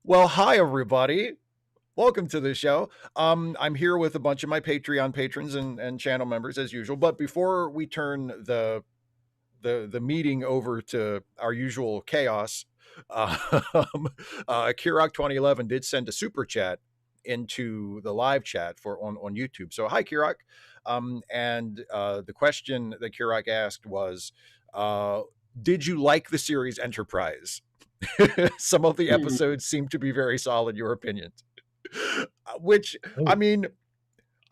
Well, hi everybody. Welcome to the show. I'm here with a bunch of my Patreon patrons and channel members as usual. But before we turn the meeting over to our usual chaos, um, Kirok 2011 did send a super chat into the live chat for on YouTube. So hi Kirok. And the question that Kirok asked was, uh, did you like the series Enterprise? Some of the episodes seem to be very solid, your opinions. Which, I mean,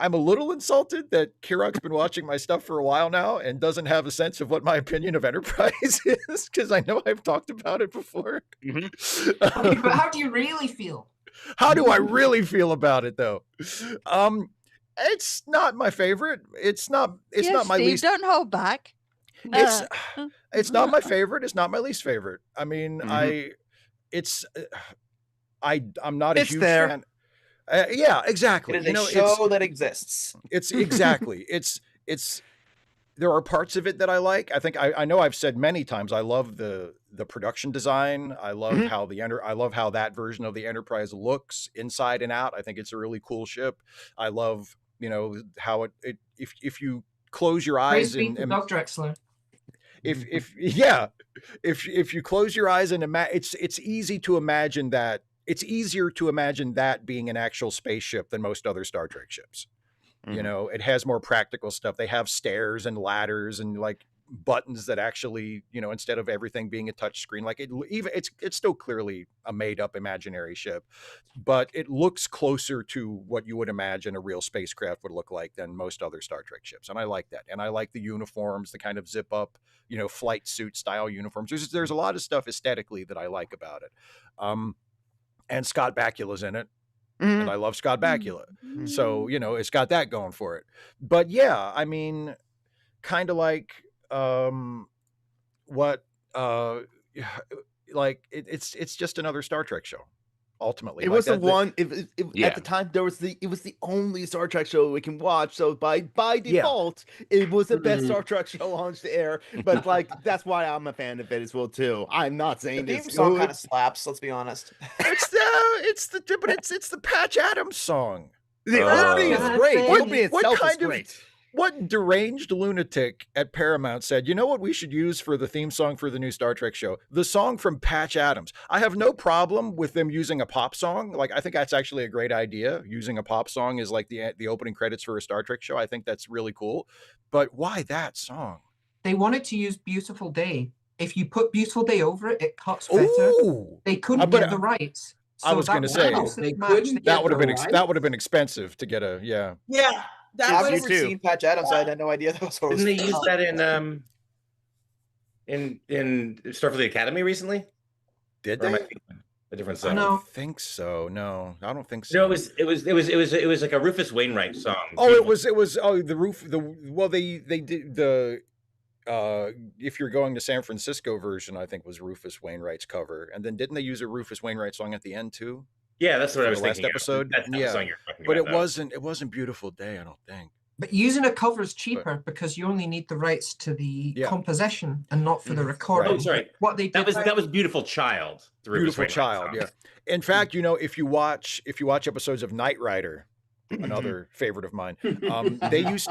I'm a little insulted that Kirok's been watching my stuff for a while now and doesn't have a sense of what my opinion of Enterprise is, because I know I've talked about it before. Okay, but how do you really feel? How do I really feel about it, though? It's not my favorite. It's not Yes, my Steve, least. don't hold back. It's not my favorite. It's not my least favorite. I mean, I'm not a It's huge there. fan. Yeah, exactly. It is a show that exists. It's exactly. It's there are parts of it that I like. I think I know I've said many times I love the production design. I love how I love how that version of the Enterprise looks inside and out. I think it's a really cool ship. I love, how it if you close your eyes Praise be to Dr. Drexler. If you close your eyes and it's easy to imagine that. It's easier to imagine that being an actual spaceship than most other Star Trek ships. It has more practical stuff. They have stairs and ladders and like buttons that actually, instead of everything being a touch screen, like it's still clearly a made up imaginary ship, but it looks closer to what you would imagine a real spacecraft would look like than most other Star Trek ships. And I like that. And I like the uniforms, the kind of zip up, flight suit style uniforms. There's a lot of stuff aesthetically that I like about it. And Scott Bakula's in it. And I love Scott Bakula. So, it's got that going for it. But yeah, I mean, kind of like what it's just another Star Trek show. Ultimately, it was the one. At the time, it was the only Star Trek show we can watch. So by default, it was the best Star Trek show on the air. But that's why I'm a fan of it as well too. I'm not saying the theme song kind of slaps. Let's be honest. It's the Patch Adams song. The opening is great. The opening itself is great. What deranged lunatic at Paramount said, you know what we should use for the theme song for the new Star Trek show? The song from Patch Adams. I have no problem with them using a pop song. Like, I think that's actually a great idea. Using a pop song is like the opening credits for a Star Trek show. I think that's really cool. But why that song? They wanted to use Beautiful Day. If you put Beautiful Day over it, it cuts better. They couldn't get the rights. So I was going to say that would have been expensive to get a Yeah. I've never seen Patch Adams. I had no idea that was. Didn't they use that in Starfleet Academy recently? Did they? A different song? I don't think so. No, I don't think so. No, it was like a Rufus Wainwright song. Oh, it was they did the if you're going to San Francisco version, I think was Rufus Wainwright's cover, and then didn't they use a Rufus Wainwright song at the end too? Yeah, that's what I was last thinking. Episode. That's the song you're talking but about, it wasn't Beautiful Day, I don't think. But using a cover is cheaper because you only need the rights to the composition and not for the recording. Oh, sorry. What they did that was Beautiful Child. Beautiful Child, yeah. In fact, if you watch episodes of Knight Rider, another favorite of mine, they used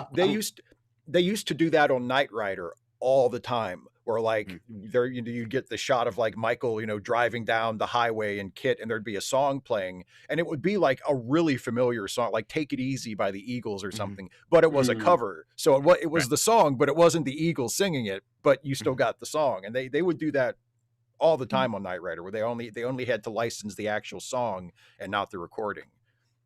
to do that on Knight Rider all the time, where like there you'd get the shot of like Michael driving down the highway and Kit, and there'd be a song playing, and it would be like a really familiar song, like Take It Easy by the Eagles or something, but it was a cover, so it was the song, but it wasn't the Eagles singing it, but you still got the song. And they would do that all the time on Knight Rider, where they only had to license the actual song and not the recording.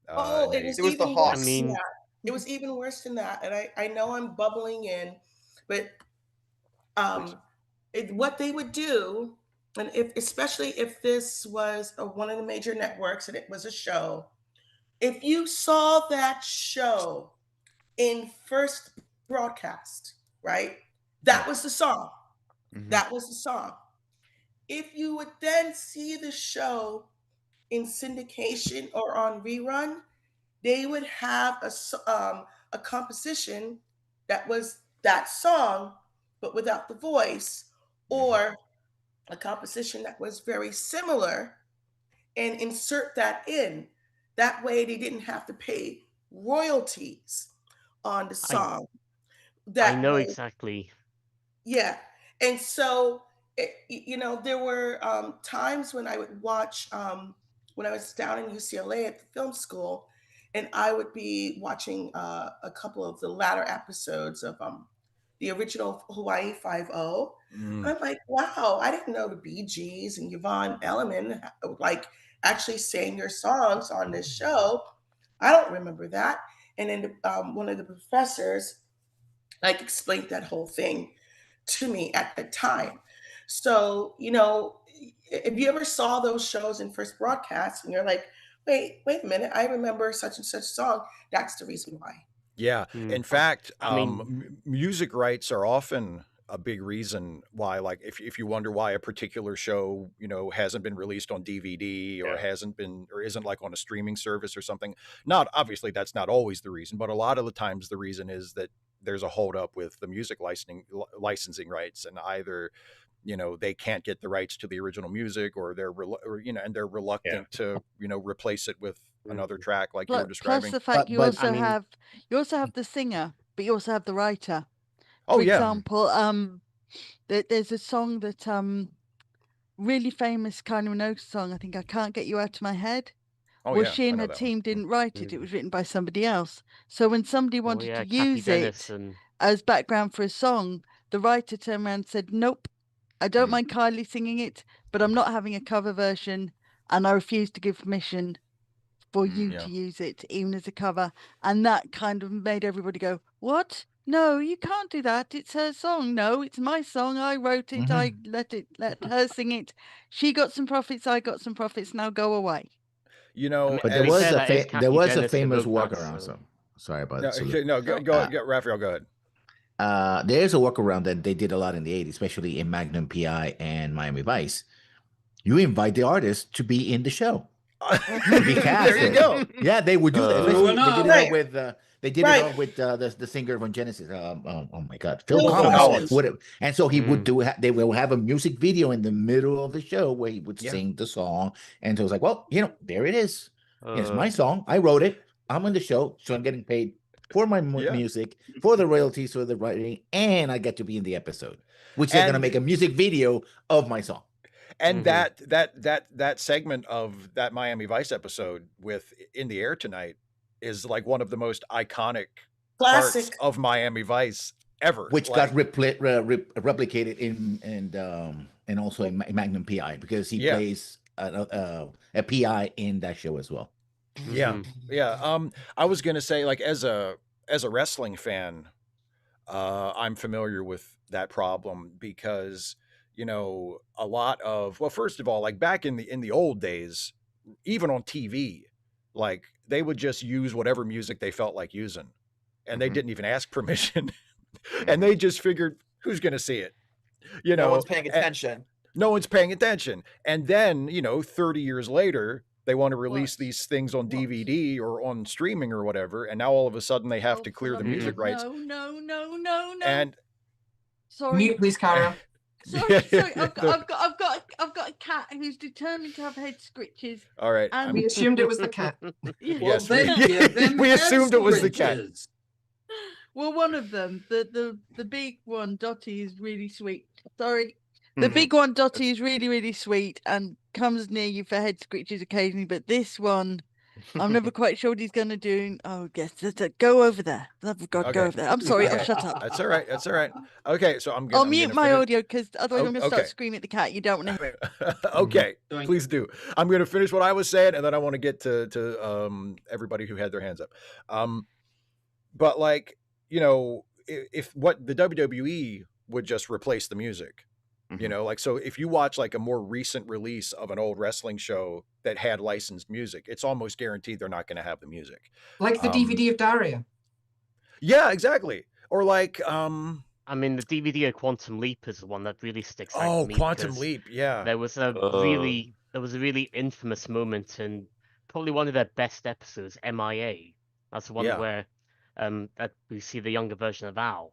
It was the Hawks. It was even worse than that, and I know I'm bubbling in, but what they would do, and especially if this was one of the major networks and it was a show, if you saw that show in first broadcast, right, that was the song. That was the song. If you would then see the show in syndication or on rerun, they would have a composition that was that song, but without the voice, or a composition that was very similar and insert that in. That way they didn't have to pay royalties on the song. I know Way, exactly. yeah. And so, there were times when I would watch, when I was down in UCLA at the film school, and I would be watching a couple of the latter episodes of the original Hawaii Five-0. And I'm like, wow, I didn't know the Bee Gees and Yvonne Elliman like actually sang their songs on this show. I don't remember that. And then one of the professors like explained that whole thing to me at the time. So, if you ever saw those shows in first broadcast and you're like, wait a minute, I remember such and such song, that's the reason why. Yeah. In fact, music rights are often a big reason why, like, if you wonder why a particular show, hasn't been released on DVD or hasn't been, or isn't like on a streaming service or something. Not obviously that's not always the reason, but a lot of the times the reason is that there's a holdup with the music licensing rights, and either they can't get the rights to the original music, or they're reluctant to replace it with another track like you were describing. Plus the fact you also have the singer, but you also have the writer. For example, there's a song that really famous Kylie Minogue song. I think I Can't Get You Out of My Head. She and her team didn't write it. It was written by somebody else. So when somebody wanted to use it as background for a song, the writer turned around and said, nope, I don't mind Kylie singing it, but I'm not having a cover version, and I refuse to give permission for you to use it, even as a cover. And that kind of made everybody go, what? No, you can't do that. It's her song. No, it's my song. I wrote it. I let her sing it. She got some profits. I got some profits. Now go away. But there was a famous workaround. So sorry about that. No, go, Raphael, go ahead. There's a workaround that they did a lot in the 80s, especially in Magnum PI and Miami Vice. You invite the artist to be in the show. There you go. Yeah, they would do that. They did it all with the singer from Genesis. Oh my God, Phil Collins. And so he would do. They will have a music video in the middle of the show where he would sing the song. And so it was like, well, there it is. It's my song. I wrote it. I'm on the show, so I'm getting paid for my music, for the royalties, for the writing, and I get to be in the episode, which they're going to make a music video of my song. And that segment of that Miami Vice episode with In the Air Tonight is like one of the most iconic parts of Miami Vice ever, which got replicated and also in Magnum PI, because he plays a PI in that show as well. I was gonna say, like, as a wrestling fan, I'm familiar with that problem because a lot of, well, first of all, like back in the old days, even on TV, like they would just use whatever music they felt like using, and they didn't even ask permission, and they just figured, who's gonna see it? No one's paying attention. No one's paying attention. And then 30 years later, they want to release these things on DVD or on streaming or whatever, and now all of a sudden they have to clear the music rights. No. And sorry, mute, please, Cara. Sorry. I've got a cat who's determined to have head scritches. All right. And we assumed it was the cat. Yes, we assumed it was the cat. Well, one of them, the big one, Dottie, is really sweet. Sorry. The big one, Dottie, is really, really sweet and comes near you for head scritches occasionally. But this one, I'm never quite sure what he's going to do. Oh, yes. Go over there. Oh, God, go over there. I'm sorry. I'll shut up. That's all right. Okay, so I'll mute my audio because otherwise I'm going to start screaming at the cat. You don't want to hear it. Okay, please do. I'm going to finish what I was saying, and then I want to get to everybody who had their hands up. But like, if what the WWE would just replace the music. Like, so if you watch like a more recent release of an old wrestling show that had licensed music, it's almost guaranteed they're not going to have the music. Like the DVD of Daria. Yeah, exactly. Or like, the DVD of Quantum Leap is the one that really sticks out to me. Oh, Quantum Leap, yeah. There was a really infamous moment in probably one of their best episodes, MIA. That's the one where that we see the younger version of Al.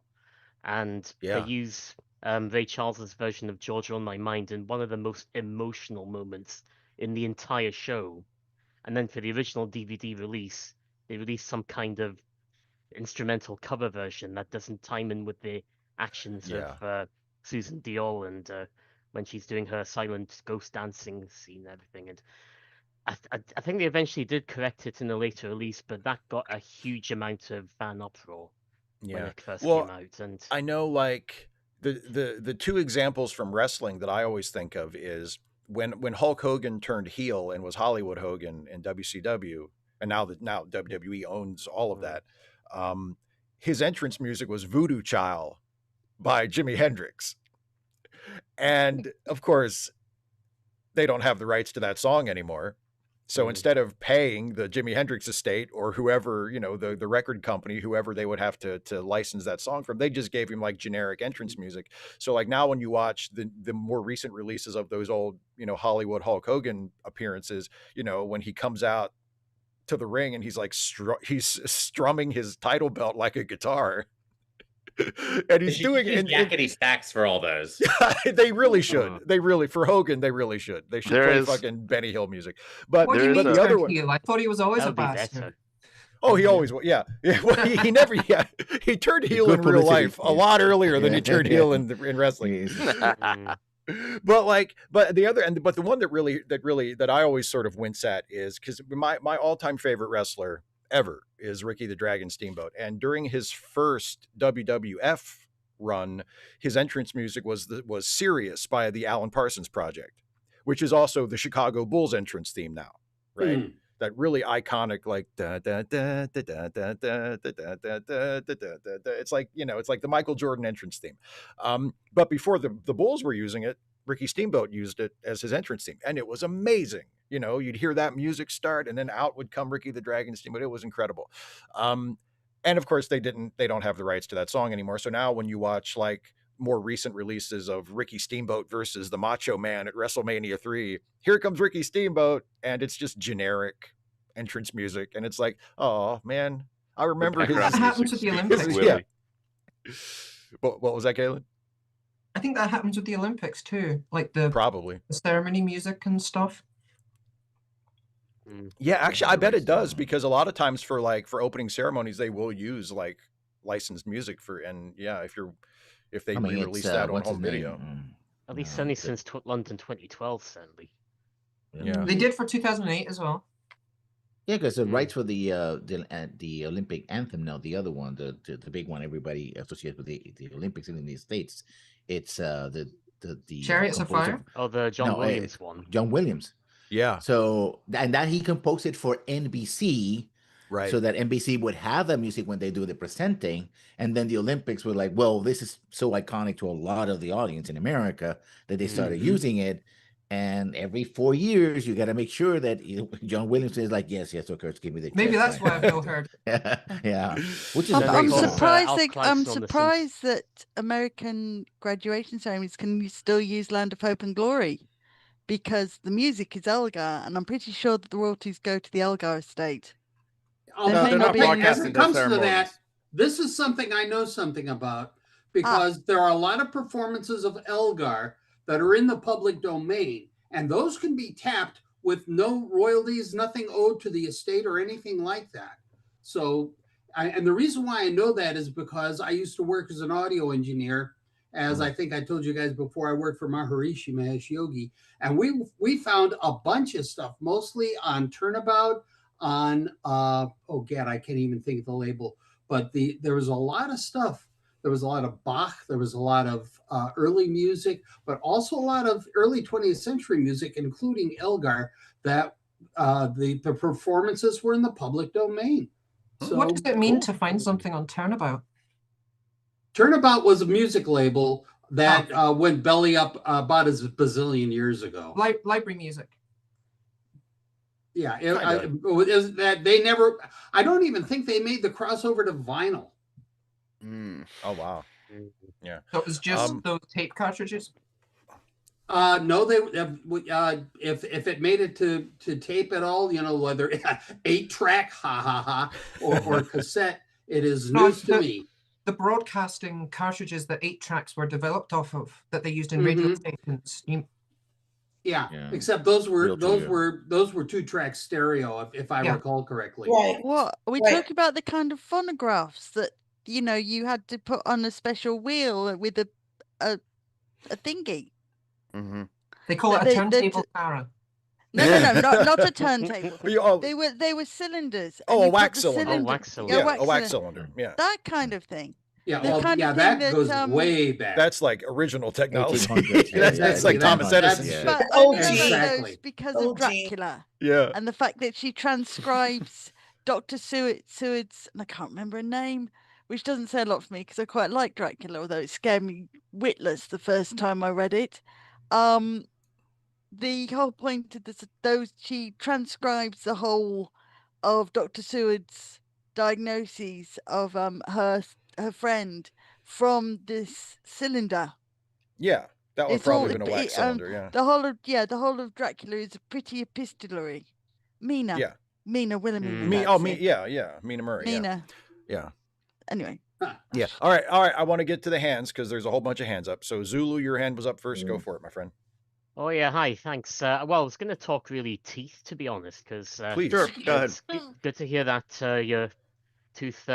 And they use Ray Charles's version of Georgia on My Mind in one of the most emotional moments in the entire show. And then for the original DVD release, they released some kind of instrumental cover version that doesn't time in with the actions of Susan Diol and when she's doing her silent ghost dancing scene and everything. And I think they eventually did correct it in a later release, but that got a huge amount of fan uproar when it first came out. And I know, like the two examples from wrestling that I always think of is when Hulk Hogan turned heel and was Hollywood Hogan in WCW, and now WWE owns all of that. His entrance music was Voodoo Child by Jimi Hendrix. And of course, they don't have the rights to that song anymore. So instead of paying the Jimi Hendrix estate or whoever, the record company, whoever they would have to license that song from, they just gave him like generic entrance music. So like now when you watch the more recent releases of those old, Hollywood Hulk Hogan appearances, when he comes out to the ring and he's like, he's strumming his title belt like a guitar. And he's doing it in yakety stacks for all those. They really should. They really, for Hogan, they really should. They should play fucking Benny Hill music. But what do you mean the other one, heel? I thought he was always a bastard. Oh, he always was. Yeah. Well, he never. Yeah, he turned heel in real life a lot earlier than he turned heel in wrestling. But the one that I always sort of wince at is because my all-time favorite wrestler ever is Ricky the Dragon Steamboat, and during his first WWF run, his entrance music was Sirius by the Alan Parsons Project, which is also the Chicago Bulls entrance theme now, right? That really iconic, like da, da, da, da, da, da, da, da, da, da, da, da, da. It's like it's like the Michael Jordan entrance theme. But before the Bulls were using it, Ricky Steamboat used it as his entrance theme, and it was amazing. You'd hear that music start, and then out would come Ricky the Dragon Steamboat. It was incredible. And of course, they don't have the rights to that song anymore. So now, when you watch like more recent releases of Ricky Steamboat versus the Macho Man at WrestleMania 3, here comes Ricky Steamboat, and it's just generic entrance music, and it's like, oh man, I remember his. That happens with the Olympics. Yeah. What was that, Galen? I think that happens with the Olympics too, like the ceremony music and stuff. Yeah, actually, I bet it does, because a lot of times for opening ceremonies, they will use like licensed music if they re-release that on home video. At least certainly since London 2012, certainly. Yeah, they did for 2008 as well. Yeah, because the rights for the Olympic anthem now, the other one, the big one everybody associates with the Olympics in the States, it's the Chariots of Fire. Oh, the John Williams one. John Williams. Yeah. So and that he composed it for NBC, right? So that NBC would have that music when they do the presenting, and then the Olympics were like, well, this is so iconic to a lot of the audience in America that they started using it. And every 4 years, you got to make sure that John Williams is like, yes, okay, give me the. Maybe that's why I've not heard. Yeah, which is I'm surprised that American graduation ceremonies can still use "Land of Hope and Glory," because the music is Elgar, and I'm pretty sure that the royalties go to the Elgar estate. They're not broadcasting the ceremonies. This is something I know something about, because there are a lot of performances of Elgar that are in the public domain, and those can be tapped with no royalties, nothing owed to the estate or anything like that. So, and the reason why I know that is because I used to work as an audio engineer, as I think I told you guys before. I worked for Maharishi Mahesh Yogi, and we found a bunch of stuff, mostly on Turnabout, on I can't even think of the label, but there was a lot of stuff. There was a lot of Bach. There was a lot of early music, but also a lot of early 20th century music, including Elgar, that the performances were in the public domain. So, what does it mean to find something on Turnabout? Turnabout was a music label that went belly up about a bazillion years ago. Library music. Yeah, that they never. I don't even think they made the crossover to vinyl. Oh wow. Yeah. So it was just those tape cartridges? No, they if it made it to tape at all, whether 8-track, or cassette, it is news to me. The broadcasting cartridges that 8 tracks were developed off of, that they used in radio stations. Yeah, except those were 2-track stereo, if I recall correctly. Right. What are we talking about? The kind of phonographs that you had to put on a special wheel with a thingy. Mm-hmm. They call it a turntable, Karen. No, not a turntable. They were cylinders. A wax cylinder. A wax cylinder. Yeah, a wax cylinder. Yeah, that kind of thing. Yeah, that goes way back. That's like original technology. that's like Thomas Edison shit. But I know those because of Dracula. Yeah. And the fact that she transcribes Dr. Seward's, and I can't remember her name, which doesn't say a lot for me because I quite like Dracula, although it scared me witless the first time I read it. The whole point of those, she transcribes the whole of Dr. Seward's diagnoses of her friend from this cylinder. Yeah, that would probably have been a wax cylinder. Yeah. The whole of Dracula is pretty epistolary. Mina. Yeah. Mina Wilhelmina. Mina Murray. Mina. Yeah. Anyway. Yeah. All right. I want to get to the hands because there's a whole bunch of hands up. So Zulu, your hand was up first. Go for it, my friend. Oh yeah, hi, thanks. Well, I was going to talk really teeth, to be honest, because please, sure, go ahead. It's good to hear that your tooth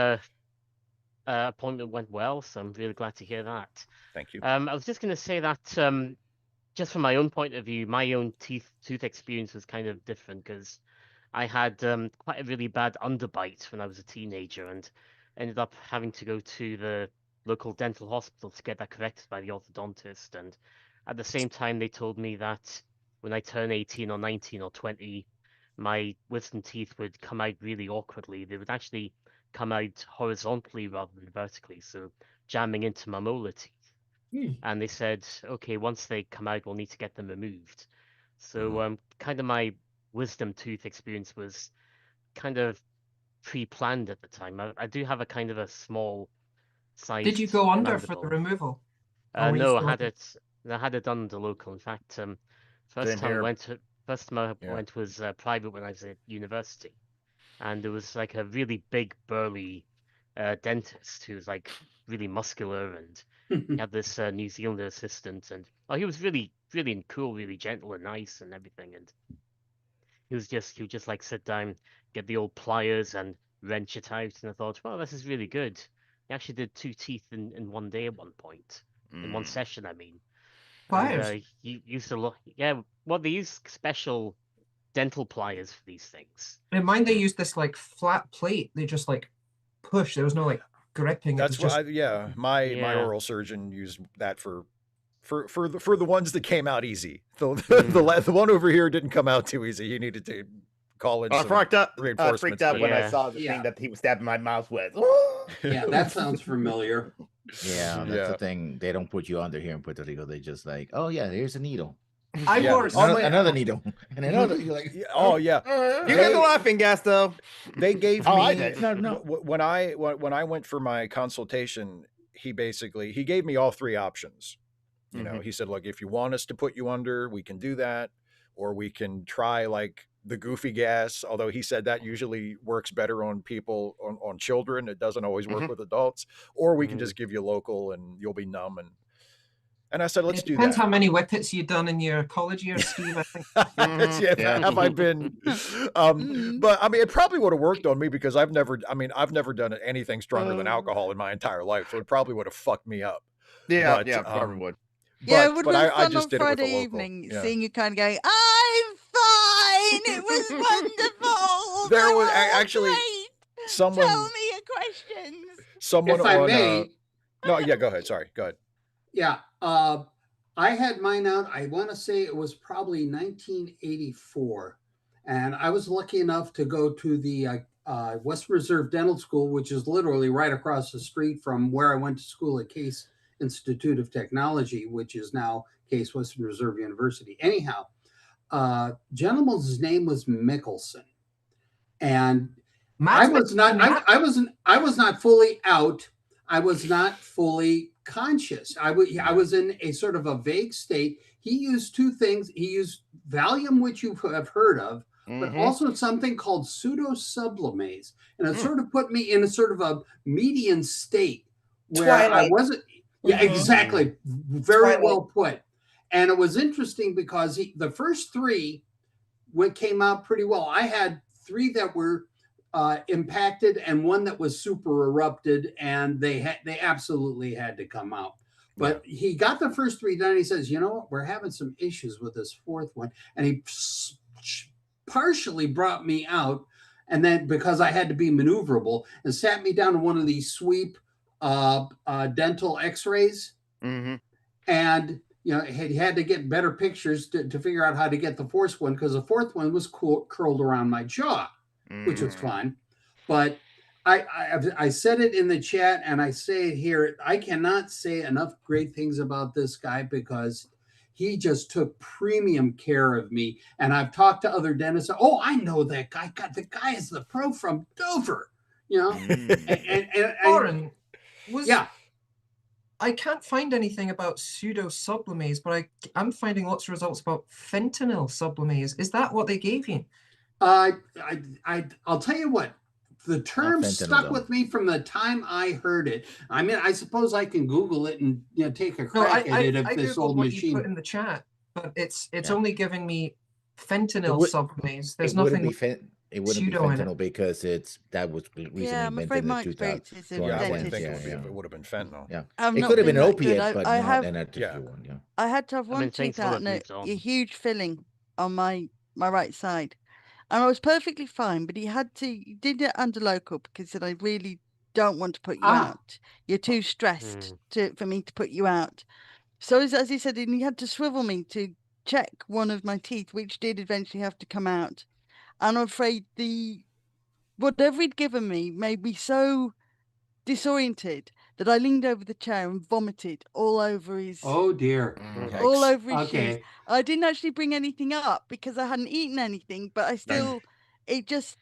appointment went well. So I'm really glad to hear that. Thank you. I was just going to say that just from my own point of view, my own tooth experience was kind of different because I had quite a really bad underbite when I was a teenager and ended up having to go to the local dental hospital to get that corrected by the orthodontist. And at the same time, they told me that when I turn 18 or 19 or 20, my wisdom teeth would come out really awkwardly. They would actually come out horizontally rather than vertically, so jamming into my molar teeth. And they said, okay, once they come out, we'll need to get them removed. So kind of my wisdom tooth experience was kind of pre-planned at the time. I do have a kind of a small size. Did you go under for the removal? No, I had it done the local. In fact, first time I went was private when I was at university, and there was like a really big burly dentist who was like really muscular, and he had this New Zealander assistant, and he was really cool, really gentle and nice and everything, and he would just like sit down, get the old pliers and wrench it out, and I thought, well, this is really good. He actually did 2 teeth in one day at one point, in one session, I mean. Pliers? He used to look, well, they use special dental pliers for these things. In mine, they used this like flat plate. They just like push. There was no like gripping. That's what. My oral surgeon used that for the ones that came out easy. The one over here didn't come out too easy. He needed to call in. I freaked out when I saw the thing that he was stabbing my mouth with. Yeah, that sounds familiar. Yeah, that's the thing. They don't put you under here in Puerto Rico. They just like, oh yeah, here's a needle. Another needle and another. You're like, oh yeah, you got the laughing gas though. They gave me. I did. No. When I went for my consultation, he gave me all 3 options. You know, he said, look, if you want us to put you under, we can do that, or we can try like the goofy gas, although he said that usually works better on people, on children. It doesn't always work with adults. Or we can just give you local and you'll be numb. And I said, let's do that. Depends how many whippets you've done in your college years, Steve, I think. Have I been? But I mean, it probably would have worked on me because I've never done anything stronger than alcohol in my entire life. So it probably would have fucked me up. Yeah, probably would. Yeah, it would have been fun on Friday evening, seeing you kind of going, I'm fine, it was wonderful. There was actually someone. Tell me your questions. Someone if I may. No, yeah, go ahead. Sorry, go ahead. Yeah, I had mine out. I want to say it was probably 1984, and I was lucky enough to go to the Western Reserve Dental School, which is literally right across the street from where I went to school at Case Institute of Technology, which is now Case Western Reserve University. Anyhow, gentleman's name was Mickelson, and I was not fully out. I was not fully conscious. I was in a sort of a vague state. He used 2 things. He used Valium, which you have heard of, but also something called pseudo-sublimase, and it sort of put me in a sort of a median state where I wasn't. Yeah, exactly. Very well put. And it was interesting because the first 3 came out pretty well. I had 3 that were impacted and 1 that was super erupted, and they absolutely had to come out. But he got the first 3 done. He says, you know what, we're having some issues with this 4th one. And he partially brought me out, and then because I had to be maneuverable, and sat me down to one of these sweep dental x-rays. Mm-hmm. And he had to get better pictures to figure out how to get the 4th one, because the 4th one was curled around my jaw, which was fun. But I said it in the chat, and I say it here. I cannot say enough great things about this guy, because he just took premium care of me. And I've talked to other dentists. Oh, I know that guy. God, the guy is the pro from Dover. And Warren, I can't find anything about pseudo sublimates, but I'm finding lots of results about fentanyl sublimates. Is that what they gave you? I'll tell you what. The term stuck with me from the time I heard it. I mean, I suppose I can Google it and take a crack at it if this old machine. You put in the chat, but it's only giving me fentanyl sublimates. There's nothing. It wouldn't be fentanyl because that was recently invented in the 2000s. I wouldn't think it would have been fentanyl. Yeah, it could have been an opiate, but not an artificial one. Yeah, I had to have one tooth out and a huge filling on my right side, and I was perfectly fine. But he did it under local, because he said, I really don't want to put you out. You're too stressed for me to put you out. So as he said, he had to swivel me to check one of my teeth, which did eventually have to come out. And I'm afraid whatever he'd given me made me so disoriented that I leaned over the chair and vomited all over his. Oh dear! All over his shoes. I didn't actually bring anything up because I hadn't eaten anything, but it just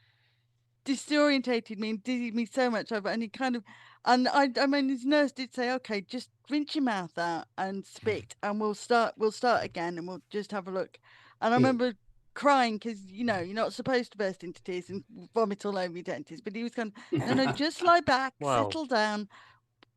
disorientated me and dizzied me so much over. And he kind of, and I mean, his nurse did say, okay, just rinse your mouth out and spit, and we'll start again, and we'll just have a look. And I remember crying because you're not supposed to burst into tears and vomit all over your dentist, but he was going, no, just lie back, settle down.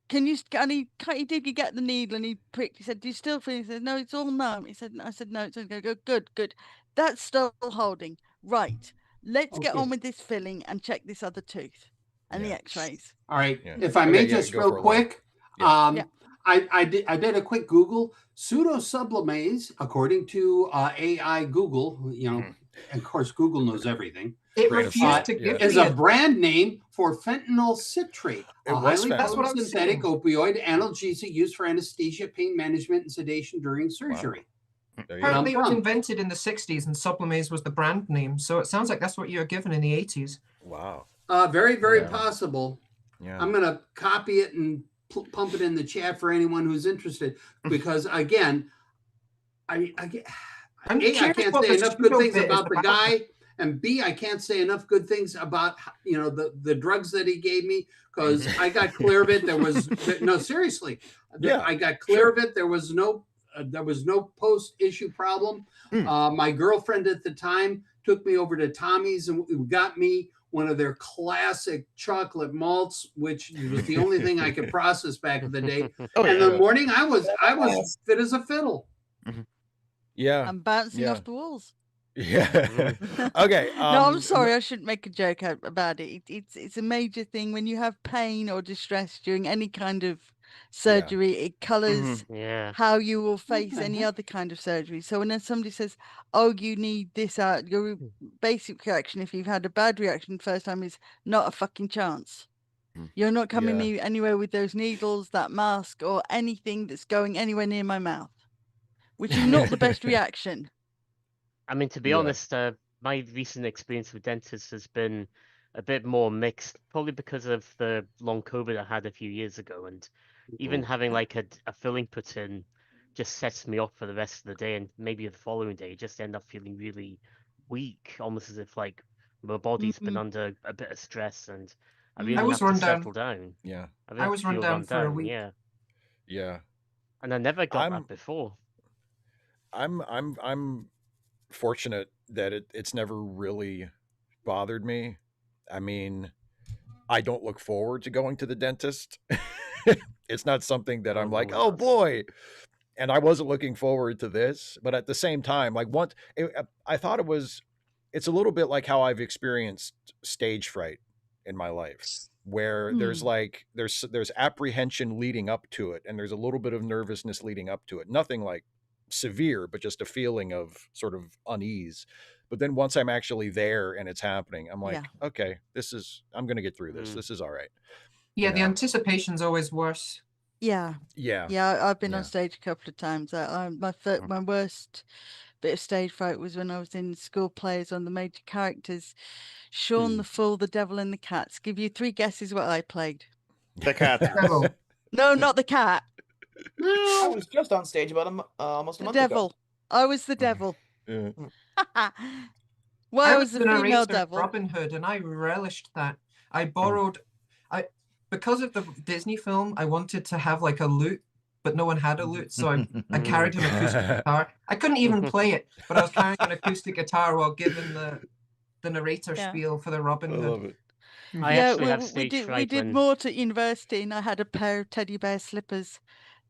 Can you? And he did. You get the needle, and he pricked. He said, "Do you still feel?" He said, "No, it's all numb." He said, "I said no, it's okay." Go, good. That's still holding. Right. Let's get on with this filling and check this other tooth and the X-rays. All right. If I may just real quick, I did a quick Google. Pseudo sublimates, according to AI Google, and of course Google knows everything. It refused to give is a brand name for fentanyl citrate, a highly potent synthetic opioid analgesic used for anesthesia, pain management, and sedation during surgery. Apparently, it was invented in the 60s, and sublimates was the brand name. So it sounds like that's what you were given in the 80s. Wow. Very, very possible. Yeah. I'm going to copy it and pump it in the chat for anyone who's interested, because again, I can't say enough good things about the guy, and B, I can't say enough good things about the drugs that he gave me, because I got clear of it. There was no, seriously, I got clear of it. There was no post-issue problem. My girlfriend at the time took me over to Tommy's and got me one of their classic chocolate malts, which was the only thing I could process back in the day. In the morning, I was fit as a fiddle. Yeah, I'm bouncing off the walls. Yeah. Okay. No, I'm sorry. I shouldn't make a joke about it. It's a major thing when you have pain or distress during any kind of surgery. It colors how you will face any other kind of surgery. So when somebody says, "Oh, you need this out," your basic reaction, if you've had a bad reaction the first time, is not a fucking chance. You're not coming anywhere with those needles, that mask, or anything that's going anywhere near my mouth, which is not the best reaction. I mean, to be honest, my recent experience with dentists has been a bit more mixed, probably because of the long COVID I had a few years ago, and even having like a filling put in just sets me off for the rest of the day, and maybe the following day just end up feeling really weak, almost as if like my body's been under a bit of stress, and I really have to settle down. Yeah, I was run down for a week. Yeah, and I never got that before. I'm fortunate that it's never really bothered me. I mean, I don't look forward to going to the dentist. It's not something that I'm like, oh boy, and I wasn't looking forward to this, but at the same time, like I thought it's a little bit like how I've experienced stage fright in my life, where there's apprehension leading up to it, and there's a little bit of nervousness leading up to it. Nothing like severe, but just a feeling of sort of unease. But then once I'm actually there and it's happening, I'm like, okay, I'm going to get through this. This is all right. Yeah, the anticipation's always worse. Yeah. I've been on stage a couple of times. My worst bit of stage fright was when I was in school plays on the major characters. Sean the Fool, the Devil, and the Cats. Give you 3 guesses what I played. The cat. No, not the cat. I was just on stage about almost a month ago. I was the devil. Well, I was the female devil. Robin Hood, and I relished that. I borrowed, because of the Disney film, I wanted to have like a lute, but no one had a lute, so I carried an acoustic guitar. I couldn't even play it, but I was carrying an acoustic guitar while giving the narrator spiel for the Robin Hood. I love it. We did more at university, and I had a pair of teddy bear slippers.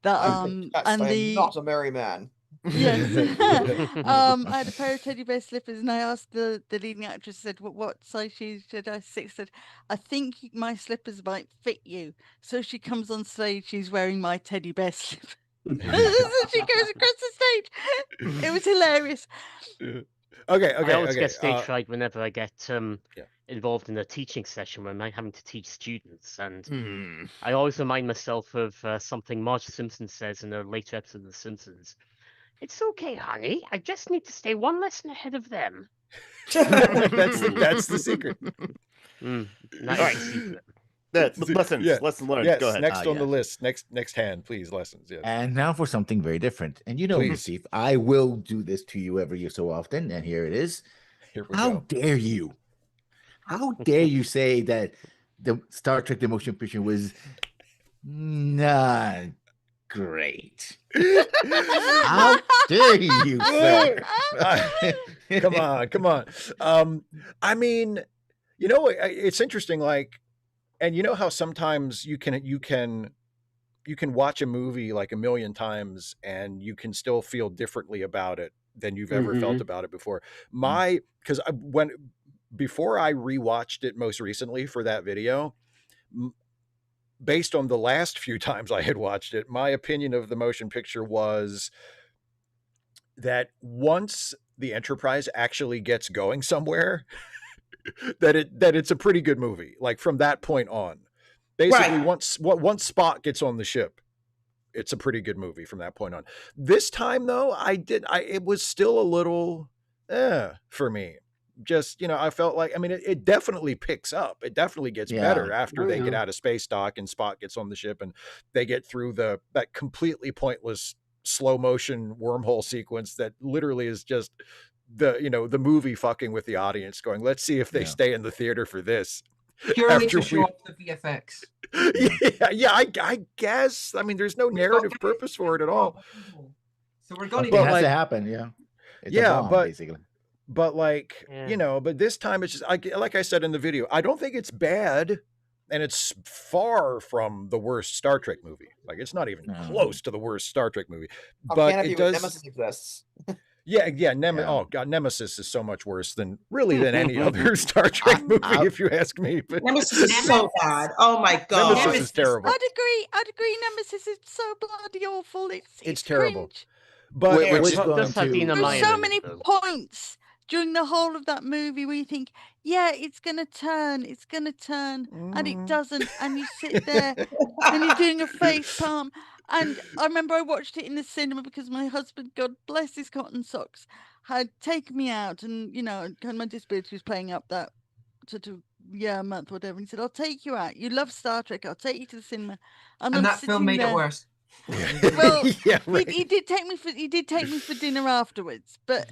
I'm not a merry man. Yes. I had a pair of teddy bear slippers, and I asked the leading actress, said, what size shoes should I 6? Said, I think my slippers might fit you. So she comes on stage, she's wearing my teddy bear slippers. She goes across the stage. It was hilarious. Okay. I always get stage fright whenever I get involved in a teaching session when I'm having to teach students, and I always remind myself of something Marge Simpson says in a later episode of The Simpsons. It's okay, honey. I just need to stay one lesson ahead of them. That's the secret. That's the secret. That's lessons. Yeah. Lesson learned. Yes, Go ahead. Next on the list. Next hand, please. Lessons. Yes. And now for something very different. And you know, Steve, I will do this to you every so often. And here it is. How dare you? How dare you say that the Star Trek The Motion Picture was not great? How dare you, sir? Come on. I mean, you know, it's interesting. Like, and you know how sometimes you can watch a movie like a million times and you can still feel differently about it than you've ever felt about it before. Because before I rewatched it most recently for that video, based on the last few times I had watched it, my opinion of the motion picture was that once the Enterprise actually gets going somewhere, that it's a pretty good movie. Like from that point on, basically once Spock gets on the ship, it's a pretty good movie from that point on. This time though, it was still a little for me. Just, you know, I felt like, I mean, it definitely picks up. It definitely gets better after they get out of space dock and Spock gets on the ship and they get through that completely pointless slow motion wormhole sequence that literally is just the movie fucking with the audience, going, let's see if they stay in the theater for this. Purely to show off the VFX. I guess. I mean, there's no narrative purpose for it at all. So we're going to have to happen. Yeah. It's a bomb, basically. But like, you know, but this time it's just, like I said in the video, I don't think it's bad, and it's far from the worst Star Trek movie. Like, it's not even close to the worst Star Trek movie. But it does. Nemesis exists. Oh god, Nemesis is so much worse than any other Star Trek movie, if you ask me. But Nemesis is so bad. Oh my god, Nemesis is terrible. I'd agree. Nemesis is so bloody awful. It's terrible. Cringe. But there's so many points during the whole of that movie where you think, it's gonna turn, and it doesn't, and you sit there and you're doing a face palm. And I remember I watched it in the cinema because my husband, God bless his cotton socks, had taken me out, and my disability was playing up that sort of month, whatever. And he said, "I'll take you out. You love Star Trek. I'll take you to the cinema." And that film made it worse. Well, he did take me for dinner afterwards, but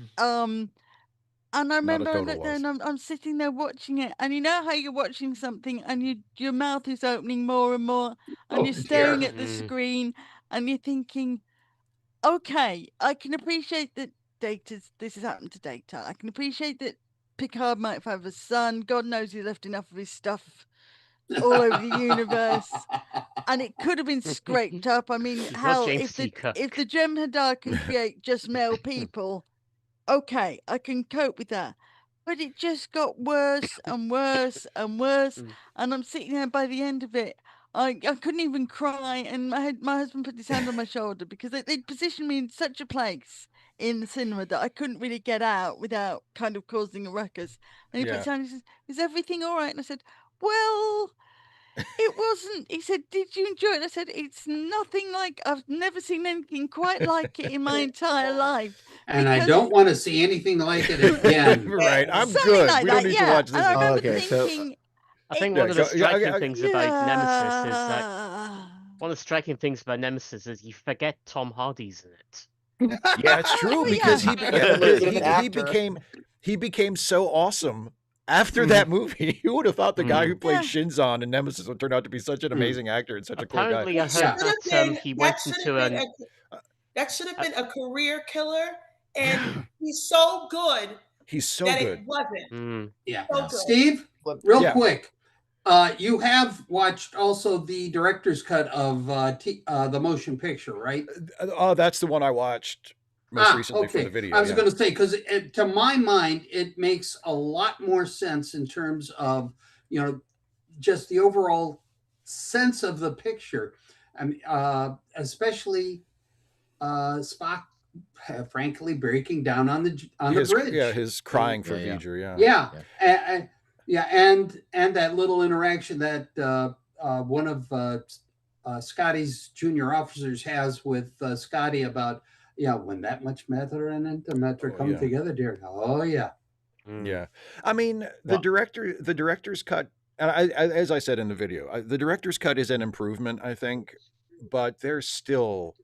and I remember I looked there and I'm sitting there watching it, and you know how you're watching something and your mouth is opening more and more, and you're staring at the screen, and you're thinking, okay, I can appreciate that this has happened to Data. I can appreciate that Picard might have a son. God knows he left enough of his stuff all over the universe, and it could have been scraped up. I mean, hell, if the Jem'Hadar can create just male people, okay, I can cope with that. But it just got worse and worse and worse, and I'm sitting there by the end of it. I couldn't even cry, and my husband put his hand on my shoulder because they'd positioned me in such a place in the cinema that I couldn't really get out without kind of causing a ruckus. And he put his hand and he says, "Is everything all right?" And I said, "Well, it wasn't." He said, "Did you enjoy it?" I said, "It's nothing like, I've never seen anything quite like it in my entire life." And I don't want to see anything like it again. Right, I'm good. Like we don't that, need to watch this and I again. remember thinking, I think one of the striking things about Nemesis is that one of the striking things about Nemesis is you forget Tom Hardy's in it. Yeah, it's true because he became so awesome after that movie. Who would have thought the guy who played Shinzon in Nemesis would turn out to be such an amazing actor and such a cool guy? Apparently, I heard that he went into that should have been a career killer, and he's so good. He's so that good. It wasn't. Yeah. So good. Steve, real quick. You have watched also the director's cut of the motion picture, right? Oh, that's the one I watched most recently for the video. I was going to say, because to my mind, it makes a lot more sense in terms of, just the overall sense of the picture. I mean, especially Spock, frankly, breaking down on the bridge. Yeah, his crying for V'ger. And that little interaction that one of Scotty's junior officers has with Scotty about, when that much matter and antimatter come together, dear. Oh yeah. Yeah. I mean, the director's cut, and as I said in the video, the director's cut is an improvement, I think, but there's still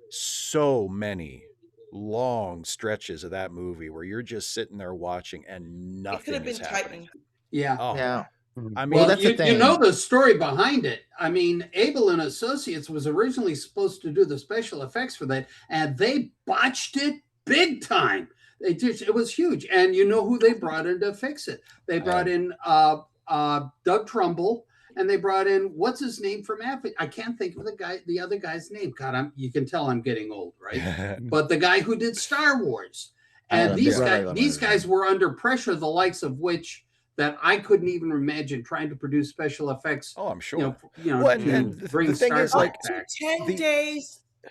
so many long stretches of that movie where you're just sitting there watching and nothing is happening. Yeah. Oh. Yeah. I mean, that's the thing. You know the story behind it. I mean, Abel and Associates was originally supposed to do the special effects for that, and they botched it big time. It was huge. And you know who they brought in to fix it? They brought in Doug Trumbull, and they brought in, what's his name from Africa? I can't think of the other guy's name. God, you can tell I'm getting old, right? But the guy who did Star Wars. And these guys were under pressure, the likes of which that I couldn't even imagine trying to produce special effects. Oh, I'm sure. And bring the thing Star is, Trek like, back.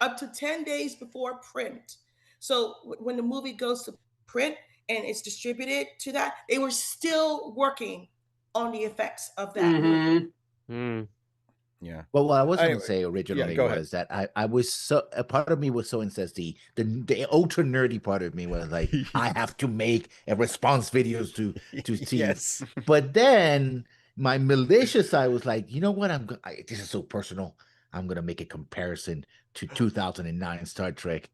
Up to 10 days before print. So when the movie goes to print and it's distributed to that, they were still working on the effects of that movie. Yeah. Well, what I was going to say originally was that I was so, a part of me was so incensed. The ultra nerdy part of me was like, I have to make a response videos to see. Yes. But then my malicious side was like, you know what? This is so personal. I'm going to make a comparison to 2009 Star Trek,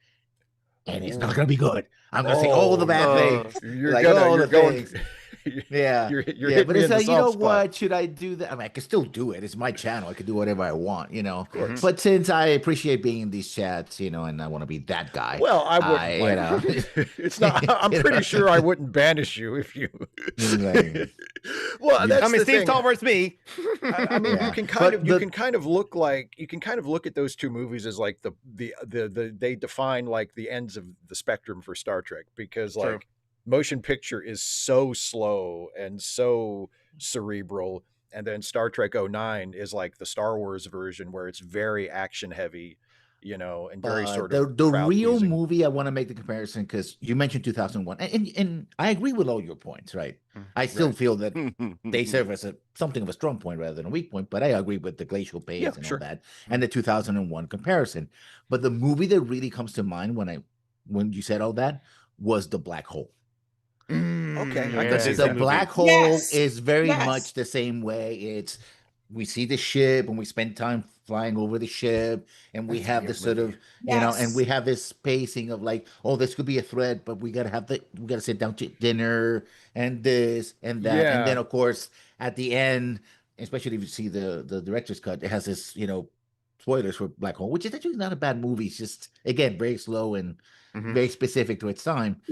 and it's not going to be good. I'm going to say all the bad things. You're going. Yeah, but it's like, you know what? Should I do that? I mean, I can still do it. It's my channel. I can do whatever I want, Of course. But since I appreciate being in these chats, and I want to be that guy. Well, I wouldn't. It's not. I'm pretty sure I wouldn't banish you if you. Well, that's the Steve Tolbert's me. I mean, you can kind of look at those two movies as like they define like the ends of the spectrum for Star Trek, because like. Motion picture is so slow and so cerebral, and then Star Trek 09 is like the Star Wars version where it's very action heavy, and very sort of the real movie. I want to make the comparison because you mentioned 2001, and I agree with all your points, right? I still feel that they serve as something of a strong point rather than a weak point, but I agree with the glacial pace and all that, and the 2001 comparison. But the movie that really comes to mind when you said all that was The Black Hole. Okay, the black hole is very much the same way. We see the ship and we spend time flying over the ship, and we have this sort of and we have this pacing of like, oh, this could be a threat, but we gotta sit down to dinner and this and that, and then of course at the end, especially if you see the director's cut, it has this spoilers for Black Hole, which is actually not a bad movie. It's just again very slow and very specific to its time.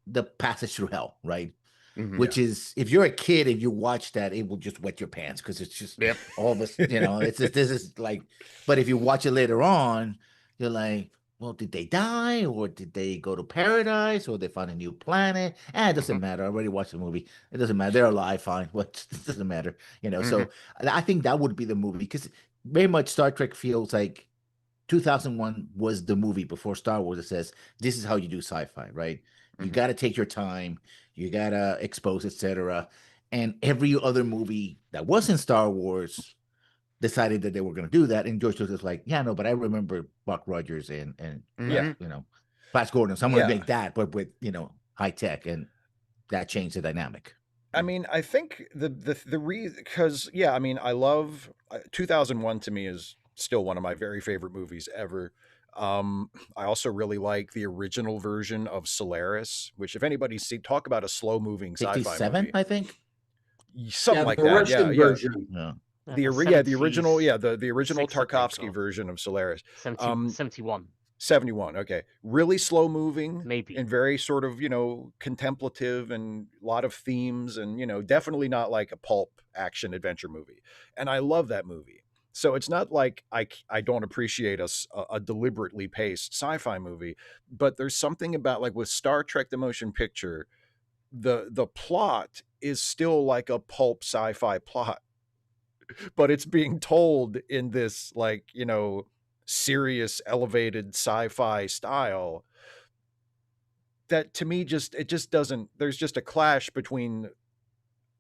The passage through hell, right? which is, if you're a kid and you watch that, it will just wet your pants because it's just all this, it's just, this is like, but if you watch it later on, you're like, well, did they die or did they go to paradise or they find a new planet? It doesn't matter. I already watched the movie. It doesn't matter. They're alive, fine. What? It doesn't matter. So I think that would be the movie, because very much Star Trek feels like 2001 was the movie before Star Wars that says, this is how you do sci-fi, right? You got to take your time. You got to expose, etc. And every other movie that wasn't Star Wars decided that they were going to do that, and George Lucas was like, yeah, no, but I remember Buck Rogers and Flash Gordon, so I'm going to make that, but with high tech, and that changed the dynamic. I mean, I think the reason, because I mean, I love 2001 to me is still one of my very favorite movies ever. I also really like the original version of Solaris, which, if anybody's seen, talk about a slow moving sci-fi movie, I think something like the that. Russian version. The original, the original Tarkovsky version of Solaris. 71. 71. Okay. Really slow moving, maybe, and very sort of, contemplative, and a lot of themes, and, definitely not like a pulp action adventure movie. And I love that movie. So it's not like I don't appreciate a deliberately paced sci-fi movie, but there's something about, like, with Star Trek the Motion Picture, the plot is still like a pulp sci-fi plot, but it's being told in this, like, serious, elevated sci-fi style that, to me, it just doesn't, there's just a clash between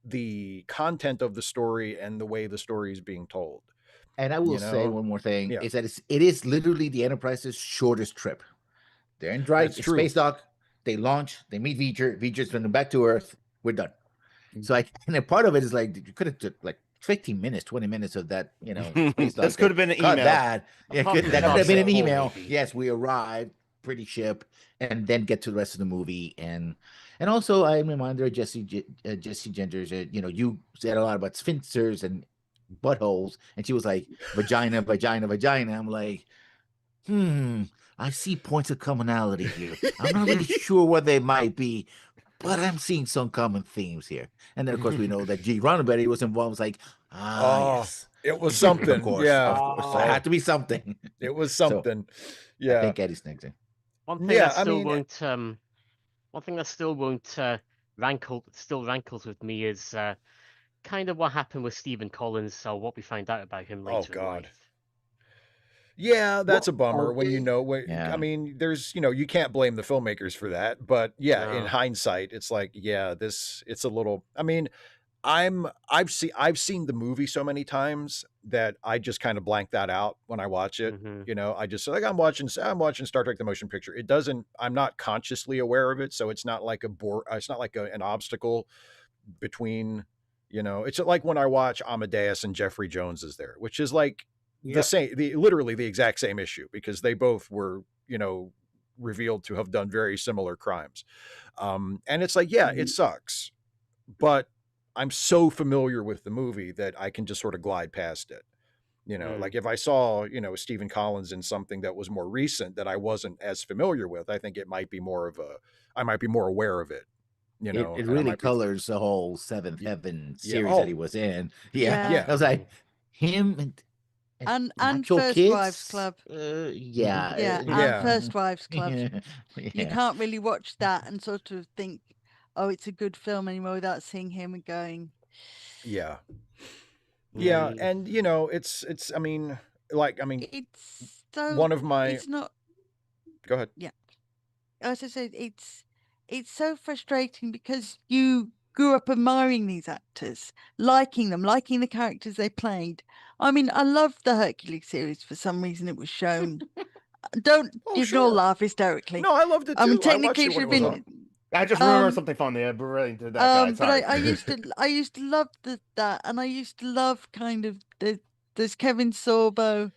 the content of the story and the way the story is being told. And I will say one more thing, is that it is literally the Enterprise's shortest trip. They're in space dock, they launch, they meet V'ger send them back to Earth, we're done. So and a part of it is like, you could have took like 15 minutes, 20 minutes of that, space dock. This could have been an email. That could have been an email. Yes, we arrived, pretty ship, and then get to the rest of the movie. And also, I'm reminded of Jesse Genders. You said a lot about sphincters and buttholes, and she was like, vagina, vagina, vagina. I'm like, I see points of commonality here. I'm not really sure what they might be, but I'm seeing some common themes here. And then, of course, we know that G. Roddenberry was involved. It was like, yes. It was something. Of course. It had to be something. It was something. So, I think Eddie's next in. One thing that still rankles with me is kind of what happened with Stephen Collins, so what we find out about him later in life. Yeah, that's a bummer when I mean, there's, you can't blame the filmmakers for that, but in hindsight, it's like, it's a little, I mean, I've seen the movie so many times that I just kind of blank that out when I watch it. I just, like, I'm watching Star Trek the Motion Picture. I'm not consciously aware of it, so it's not like an obstacle between, it's like when I watch Amadeus and Jeffrey Jones is there, which is like literally the exact same issue, because they both were, revealed to have done very similar crimes. And it's like, it sucks, but I'm so familiar with the movie that I can just sort of glide past it. Like, if I saw, Stephen Collins in something that was more recent that I wasn't as familiar with, I think I might be more aware of it. It really colors the whole Seventh Heaven series that he was in. I was like, him and First Wives Club. And First Wives Club. You can't really watch that and sort of think, oh, it's a good film anymore, without seeing him and going, and it's I mean, it's so, one of my, it's not, go ahead. As I said, it's so frustrating, because you grew up admiring these actors, liking them, liking the characters they played. I mean, I love the Hercules series. For some reason, it was shown. Don't laugh hysterically. No, I loved it too. Technically, it should have been. I just remember something funny. I related to that guy. But I used to love that, and I used to love kind of there's Kevin Sorbo,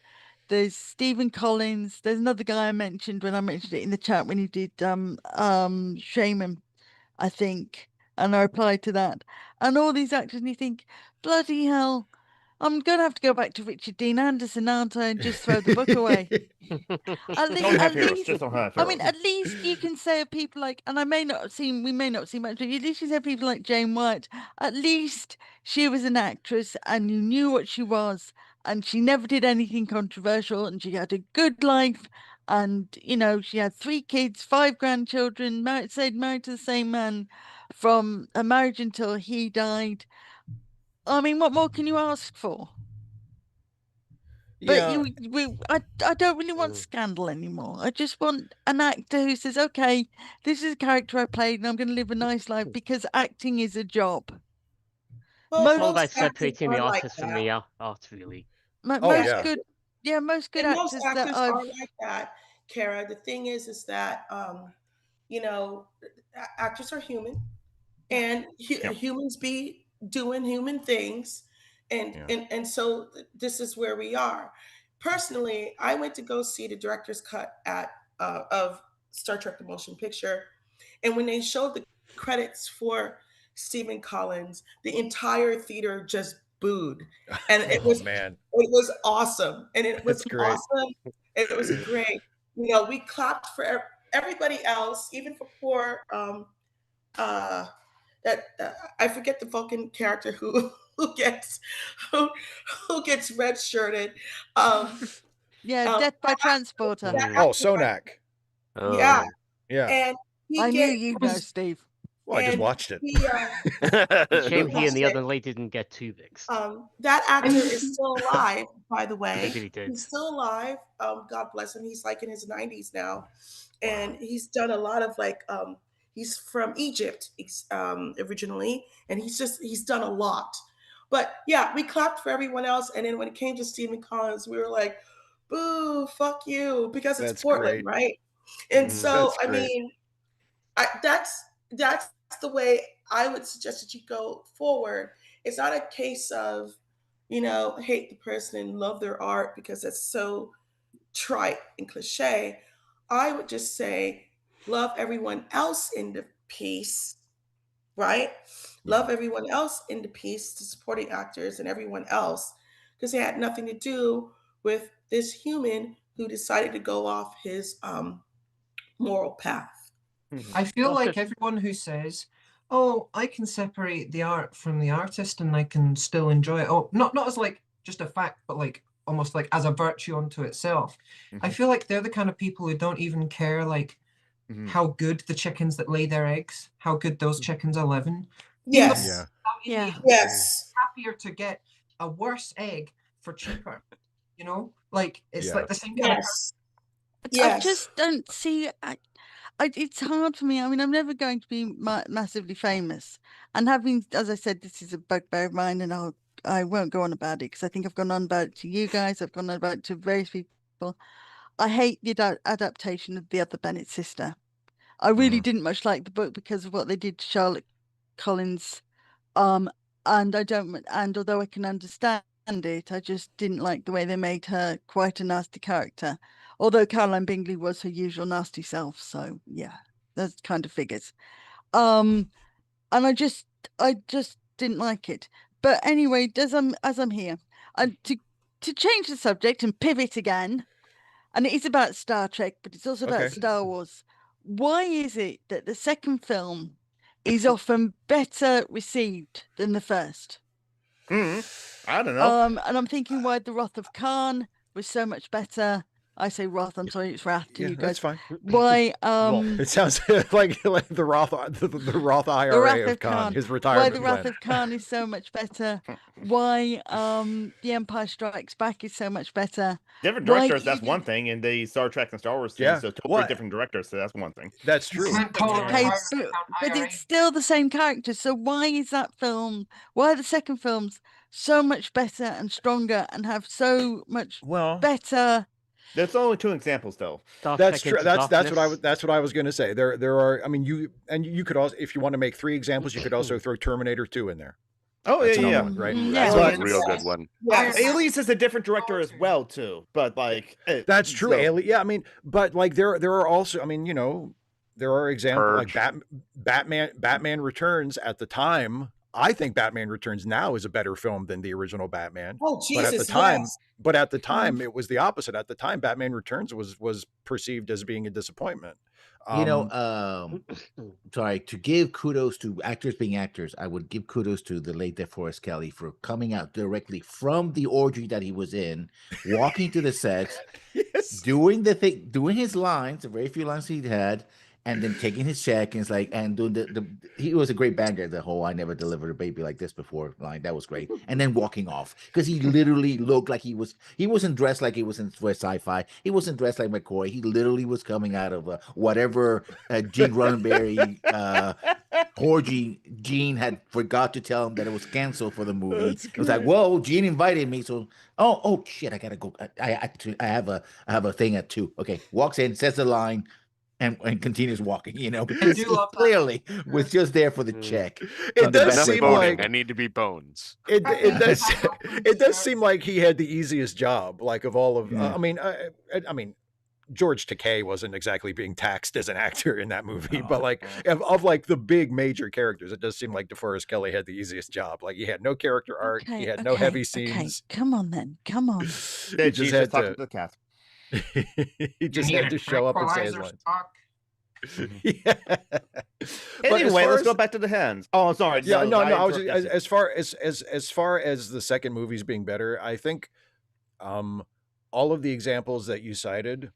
there's Stephen Collins, there's another guy I mentioned when I mentioned it in the chat when he did Shaman, I think, and I replied to that, and all these actors, and you think, bloody hell, I'm going to have to go back to Richard Dean Anderson, aren't I, and just throw the book away. At least, just don't have I mean, at least you can say of people like, and we may not have seen much, but at least you say people like Jane White, at least she was an actress and you knew what she was, and she never did anything controversial, and she had a good life, and, you know, she had 3 kids, 5 grandchildren, married to the same man from a marriage until he died. I mean, what more can you ask for? But I don't really want scandal anymore. I just want an actor who says, okay, this is a character I played and I'm going to live a nice life, because acting is a job. Well, it's all about separating the artist from the art, really. Most good actors that are like that, Kara. The thing is that, you know, actors are human, and humans be doing human things. And so this is where we are. Personally, I went to go see the director's cut of Star Trek: The Motion Picture, and when they showed the credits for Stephen Collins, the entire theater just booed, and it was awesome, and it was awesome, and it was great. You know, we clapped for everybody else, even for poor I forget the Vulcan character who gets red shirted. Death by Transporter. Sonak. Yeah. And I knew you'd know, Steve. Well, I just watched it. Shame he and the other lady didn't get Tuvix. That actor is still alive, by the way. Maybe he did. He's still alive. God bless him. He's like in his 90s now, and he's done a lot of like. He's from Egypt originally, and he's done a lot. But yeah, we clapped for everyone else, and then when it came to Stephen Collins, we were like, "Boo, fuck you," because it's Portland, right? And so, I mean, that's the way I would suggest that you go forward. It's not a case of, you know, hate the person and love their art because that's so trite and cliche. I would just say, love everyone else in the piece, right? Love everyone else in the piece, the supporting actors and everyone else, because it had nothing to do with this human who decided to go off his moral path. I feel like everyone who says, "Oh, I can separate the art from the artist and I can still enjoy it," oh, not as like just a fact, but like almost like as a virtue unto itself. I feel like they're the kind of people who don't even care like how good the chickens that lay their eggs, how good those chickens are living. Yes. Yes. Happier to get a worse egg for cheaper. You know, like it's like the same kind of. I just don't see. It's hard for me. I mean, I'm never going to be massively famous, and having, as I said, this is a bugbear of mine, and I won't go on about it because I think I've gone on about it to you guys. I've gone on about it to various people. I hate the adaptation of The Other Bennett Sister. I really didn't much like the book because of what they did to Charlotte Collins. And although I can understand it, I just didn't like the way they made her quite a nasty character. Although Caroline Bingley was her usual nasty self, so yeah, that kind of figures. And I just didn't like it. But anyway, as I'm here, and to change the subject and pivot again, and it is about Star Trek, but it's also about Star Wars. Why is it that the second film is often better received than the first? I don't know. And I'm thinking why The Wrath of Khan was so much better. I say Wrath, I'm sorry, it's Wrath to you guys. That's fine. Why it sounds like the Roth IRA of Khan, his retirement Why The Wrath of Khan is so much better. Why The Empire Strikes Back is so much better. Different directors, that's one thing, and the Star Trek and Star Wars things, so totally different directors, so that's one thing. That's true. Okay, but it's still the same character, so why is that film, why are the second films so much better and stronger and have so much better? There's only 2 examples, though. That's true. That's what I was going to say. There are. I mean, you could also, if you want to make 3 examples, you could also throw Terminator 2 in there. Oh, yeah, one, right? That's a real good one. Alias is a different director as well, too. But like, that's true. Yeah, I mean, but like there are also. I mean, you know, there are examples like Batman Returns at the time. I think Batman Returns now is a better film than the original Batman. Oh, Jesus, but at the yes. time, it was the opposite. At the time, Batman Returns was perceived as being a disappointment. Sorry, to give kudos to actors being actors, I would give kudos to the late DeForest Kelley for coming out directly from the orgy that he was in, walking to the set, doing the thing, doing his lines, the very few lines he had, and then taking his check, and it's like, and doing he was a great banger, the whole "I never delivered a baby like this before" line. That was great. And then walking off, because he literally looked like he wasn't dressed like he was in sci-fi. He wasn't dressed like McCoy. He literally was coming out of whatever Gene Roddenberry orgy Gene had forgot to tell him that it was canceled for the movie. It was like, whoa, Gene invited me, so oh shit, I gotta go. I have a thing at 2. Okay, walks in, says the line, and continues walking, because he clearly was just there for the check. It does seem like I need to be Bones. It does seem like he had the easiest job, like of all of. I mean, George Takei wasn't exactly being taxed as an actor in that movie, but like of like the big major characters, it does seem like DeForest Kelley had the easiest job. Like he had no character arc, he had no heavy scenes. Come on then, come on. He just had to the cat. He just had to show up and say his lines. Anyway, let's go back to the hands. Oh, sorry. Yeah, no. I was just, as far as the second movie's being better, I think all of the examples that you cited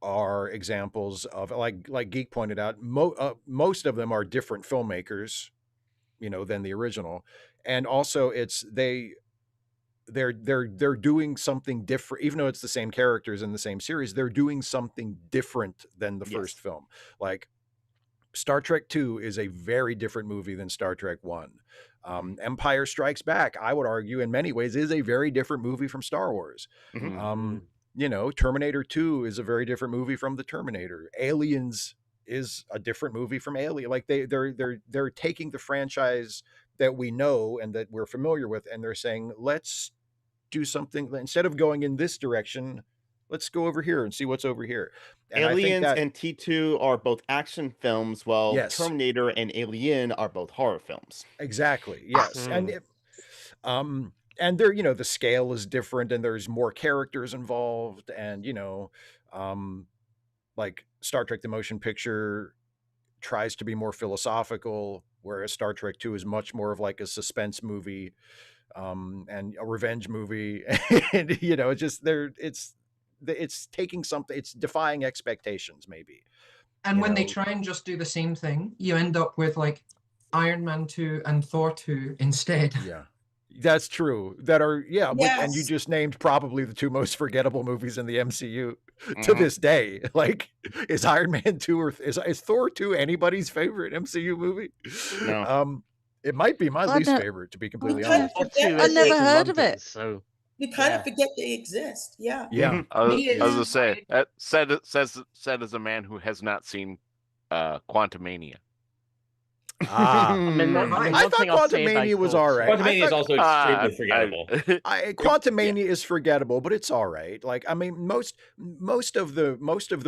are examples of, like Geek pointed out, most of them are different filmmakers, than the original, and also they're doing something different. Even though it's the same characters in the same series, they're doing something different than the first film. Like Star Trek II is a very different movie than Star Trek I. Empire Strikes Back, I would argue, in many ways is a very different movie from Star Wars. Terminator 2 is a very different movie from the Terminator. Aliens is a different movie from Alien. Like they're taking the franchise that we know and that we're familiar with, and they're saying, let's do something. Instead of going in this direction, let's go over here and see what's over here. And Aliens and T2 are both action films, while Terminator and Alien are both horror films. Exactly. Yes. And they're, the scale is different, and there's more characters involved, and like Star Trek the Motion Picture tries to be more philosophical, whereas Star Trek II is much more of like a suspense movie and a revenge movie. And it's taking something, it's defying expectations maybe. And when they try and just do the same thing, you end up with like Iron Man 2 and Thor 2 instead. Yeah. That's true. And you just named probably the 2 most forgettable movies in the MCU to this day. Like, is Iron Man 2 or is Thor 2 anybody's favorite MCU movie? No. It might be my least favorite, to be completely honest. I never heard of it. So you kind of forget they exist. Yeah. Yeah. I was gonna say, said as a man who has not seen Quantumania. I thought Quantumania was all right. Quantumania is also extremely forgettable. Quantumania is forgettable, but it's all right. Like, I mean, most of the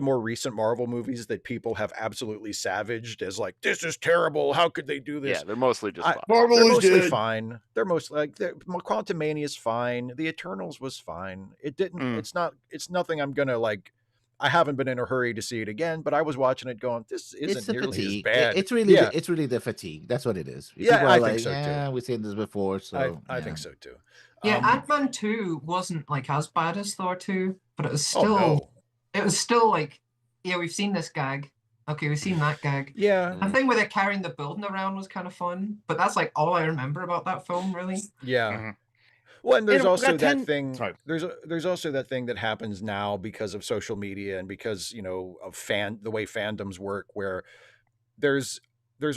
more recent Marvel movies that people have absolutely savaged as like, this is terrible, how could they do this? Yeah, they're mostly just fine. They're mostly fine. They're mostly like Quantumania is fine. The Eternals was fine. It didn't. It's nothing I'm gonna like. I haven't been in a hurry to see it again, but I was watching it going, this isn't nearly as bad. It's really the fatigue. That's what it is. I think so too. We've seen this before, so I think so too. Yeah, Ant-Man 2 wasn't like as bad as Thor 2, but it was still it was still like, yeah, we've seen this gag. Okay, we've seen that gag. Yeah. The thing where they're carrying the building around was kind of fun, but that's like all I remember about that film, really. Yeah. Well, and there's also that thing. There's also that thing that happens now because of social media and because of the way fandoms work, where there's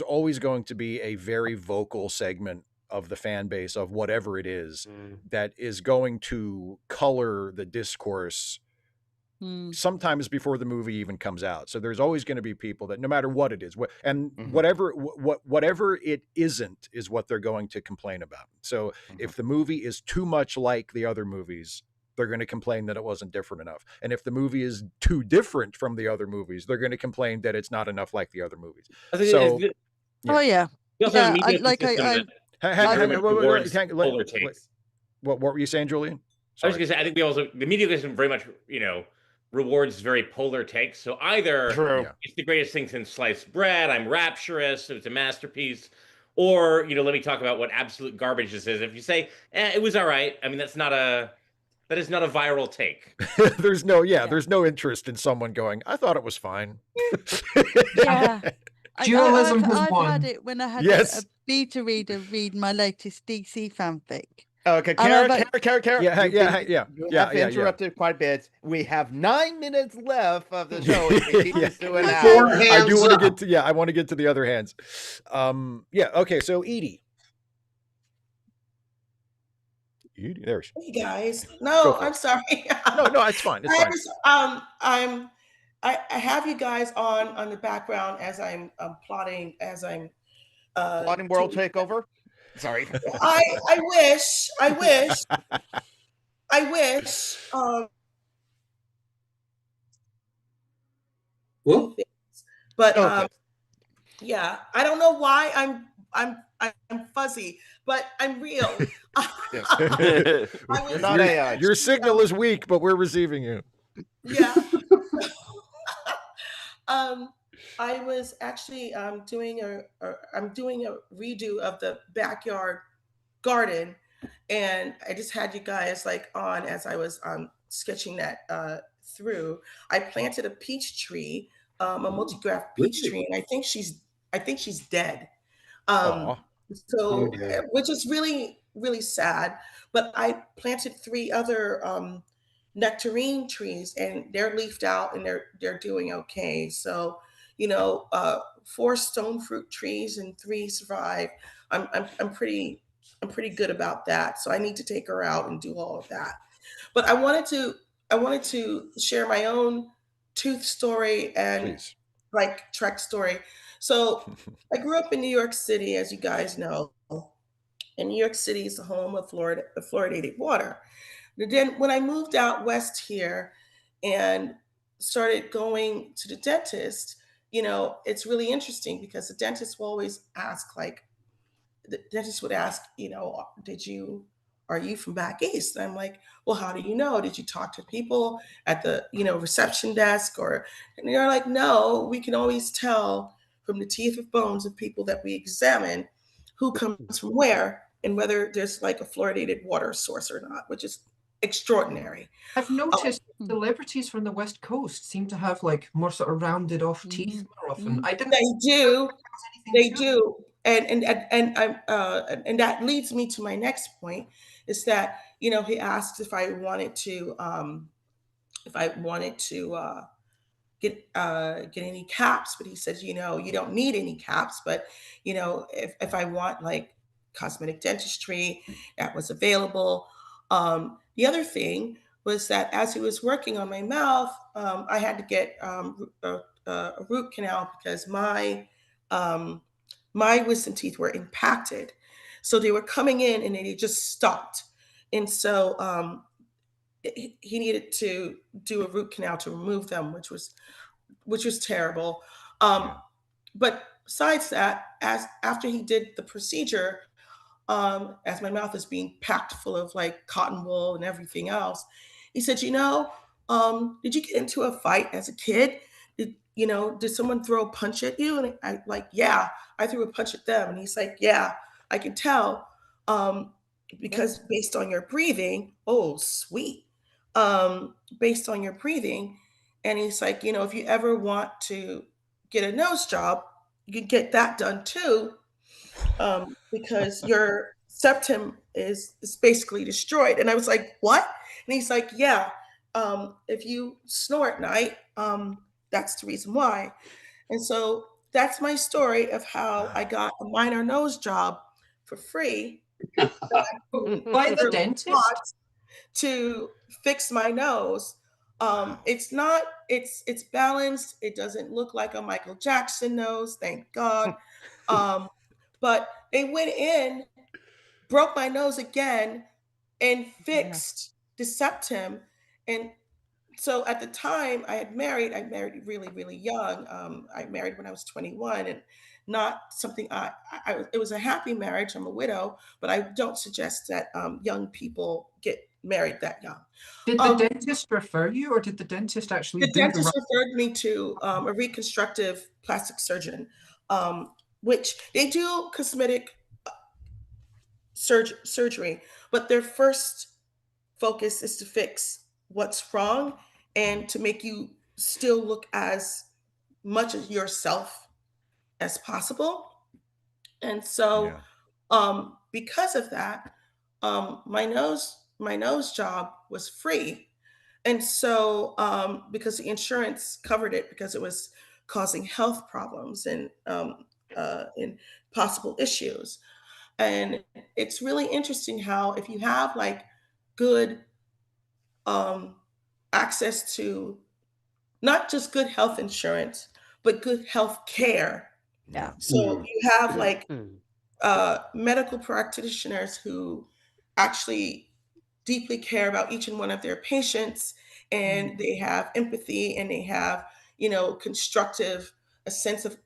always going to be a very vocal segment of the fan base of whatever it is that is going to color the discourse sometimes before the movie even comes out. So there's always going to be people that, no matter what it is, whatever it isn't is what they're going to complain about. So if the movie is too much like the other movies, they're going to complain that it wasn't different enough. And if the movie is too different from the other movies, they're going to complain that it's not enough like the other movies. Oh yeah. Yeah, what were you saying, Julian? Sorry. I was going to say, I think the media ecosystem very much, rewards very polar takes. So either it's the greatest thing since sliced bread, I'm rapturous, it's a masterpiece, or let me talk about what absolute garbage this is. If you say it was all right, I mean that is not a viral take. there's no interest in someone going, I thought it was fine. Yeah. Dualism I've had it when I had a beta reader read my latest DC fanfic. Okay, Kara. You have interrupted quite a bit. We have 9 minutes left of the show. If we keep this to an hour. I do want to get to I want to get to the other hands. Okay, so Edie, there she is. Hey guys, no, I'm sorry. no, it's fine. It's fine. I have you guys on the background as I'm plotting, plotting world takeover. Sorry. I wish. But yeah, I don't know why I'm fuzzy, but I'm real. Your signal is weak, but we're receiving you. Yeah. I was actually doing a redo of the backyard garden, and I just had you guys on as I was sketching that through. I planted a peach tree, a multi-graft peach tree, and I think she's dead. Which is really, really sad. But I planted 3 other nectarine trees, and they're leafed out, and they're doing okay. So 4 stone fruit trees and 3 survive. I'm pretty good about that. So I need to take her out and do all of that. But I wanted to share my own tooth story and Trek story. So I grew up in New York City, as you guys know, and New York City is the home of fluoridated water. Then when I moved out west here and started going to the dentist, it's really interesting because the dentist will always ask, the dentist would ask, are you from back east? And I'm like, well, how do you know? Did you talk to people at the, reception desk? And they're like, no, we can always tell from the teeth of bones of people that we examine who comes from where and whether there's a fluoridated water source or not, which is extraordinary. I've noticed celebrities from the West Coast seem to have more sort of rounded off teeth more often. They do. And that leads me to my next point is that, he asked if I wanted to get any caps, but he says, you don't need any caps, but if I want cosmetic dentistry, that was available. The other thing was that as he was working on my mouth, I had to get a root canal because my wisdom teeth were impacted. So they were coming in and they just stopped. And so he needed to do a root canal to remove them, which was terrible. But besides that, after he did the procedure, as my mouth is being packed full of cotton wool and everything else, he said, did you get into a fight as a kid? Did someone throw a punch at you? And I yeah, I threw a punch at them. And he's like, yeah, I can tell because based on your breathing, oh, sweet. Based on your breathing. And he's like, if you ever want to get a nose job, you can get that done too. Because your septum is basically destroyed. And I was like, what? And he's like, yeah, if you snore at night, that's the reason why. And so that's my story of how I got a minor nose job for free by the dentist to fix my nose. It's balanced. It doesn't look like a Michael Jackson nose, thank God. But they went in, broke my nose again, and fixed the septum. And so at the time I married really, really young. I married when I was 21. not something it was a happy marriage. I'm a widow, but I don't suggest that young people get married that young. Did the dentist refer you, or did the dentist actually the dentist referred me to a reconstructive plastic surgeon, which they do cosmetic surgery, but their first focus is to fix what's wrong and to make you still look as much as yourself as possible. And so because of that, my nose job was free. And so because the insurance covered it, because it was causing health problems and possible issues. And it's really interesting how if you have like good access to not just good health insurance, but good health care. Yeah. So you have like medical practitioners who actually deeply care about each and one of their patients, and they have empathy, and they have, you know, a sense of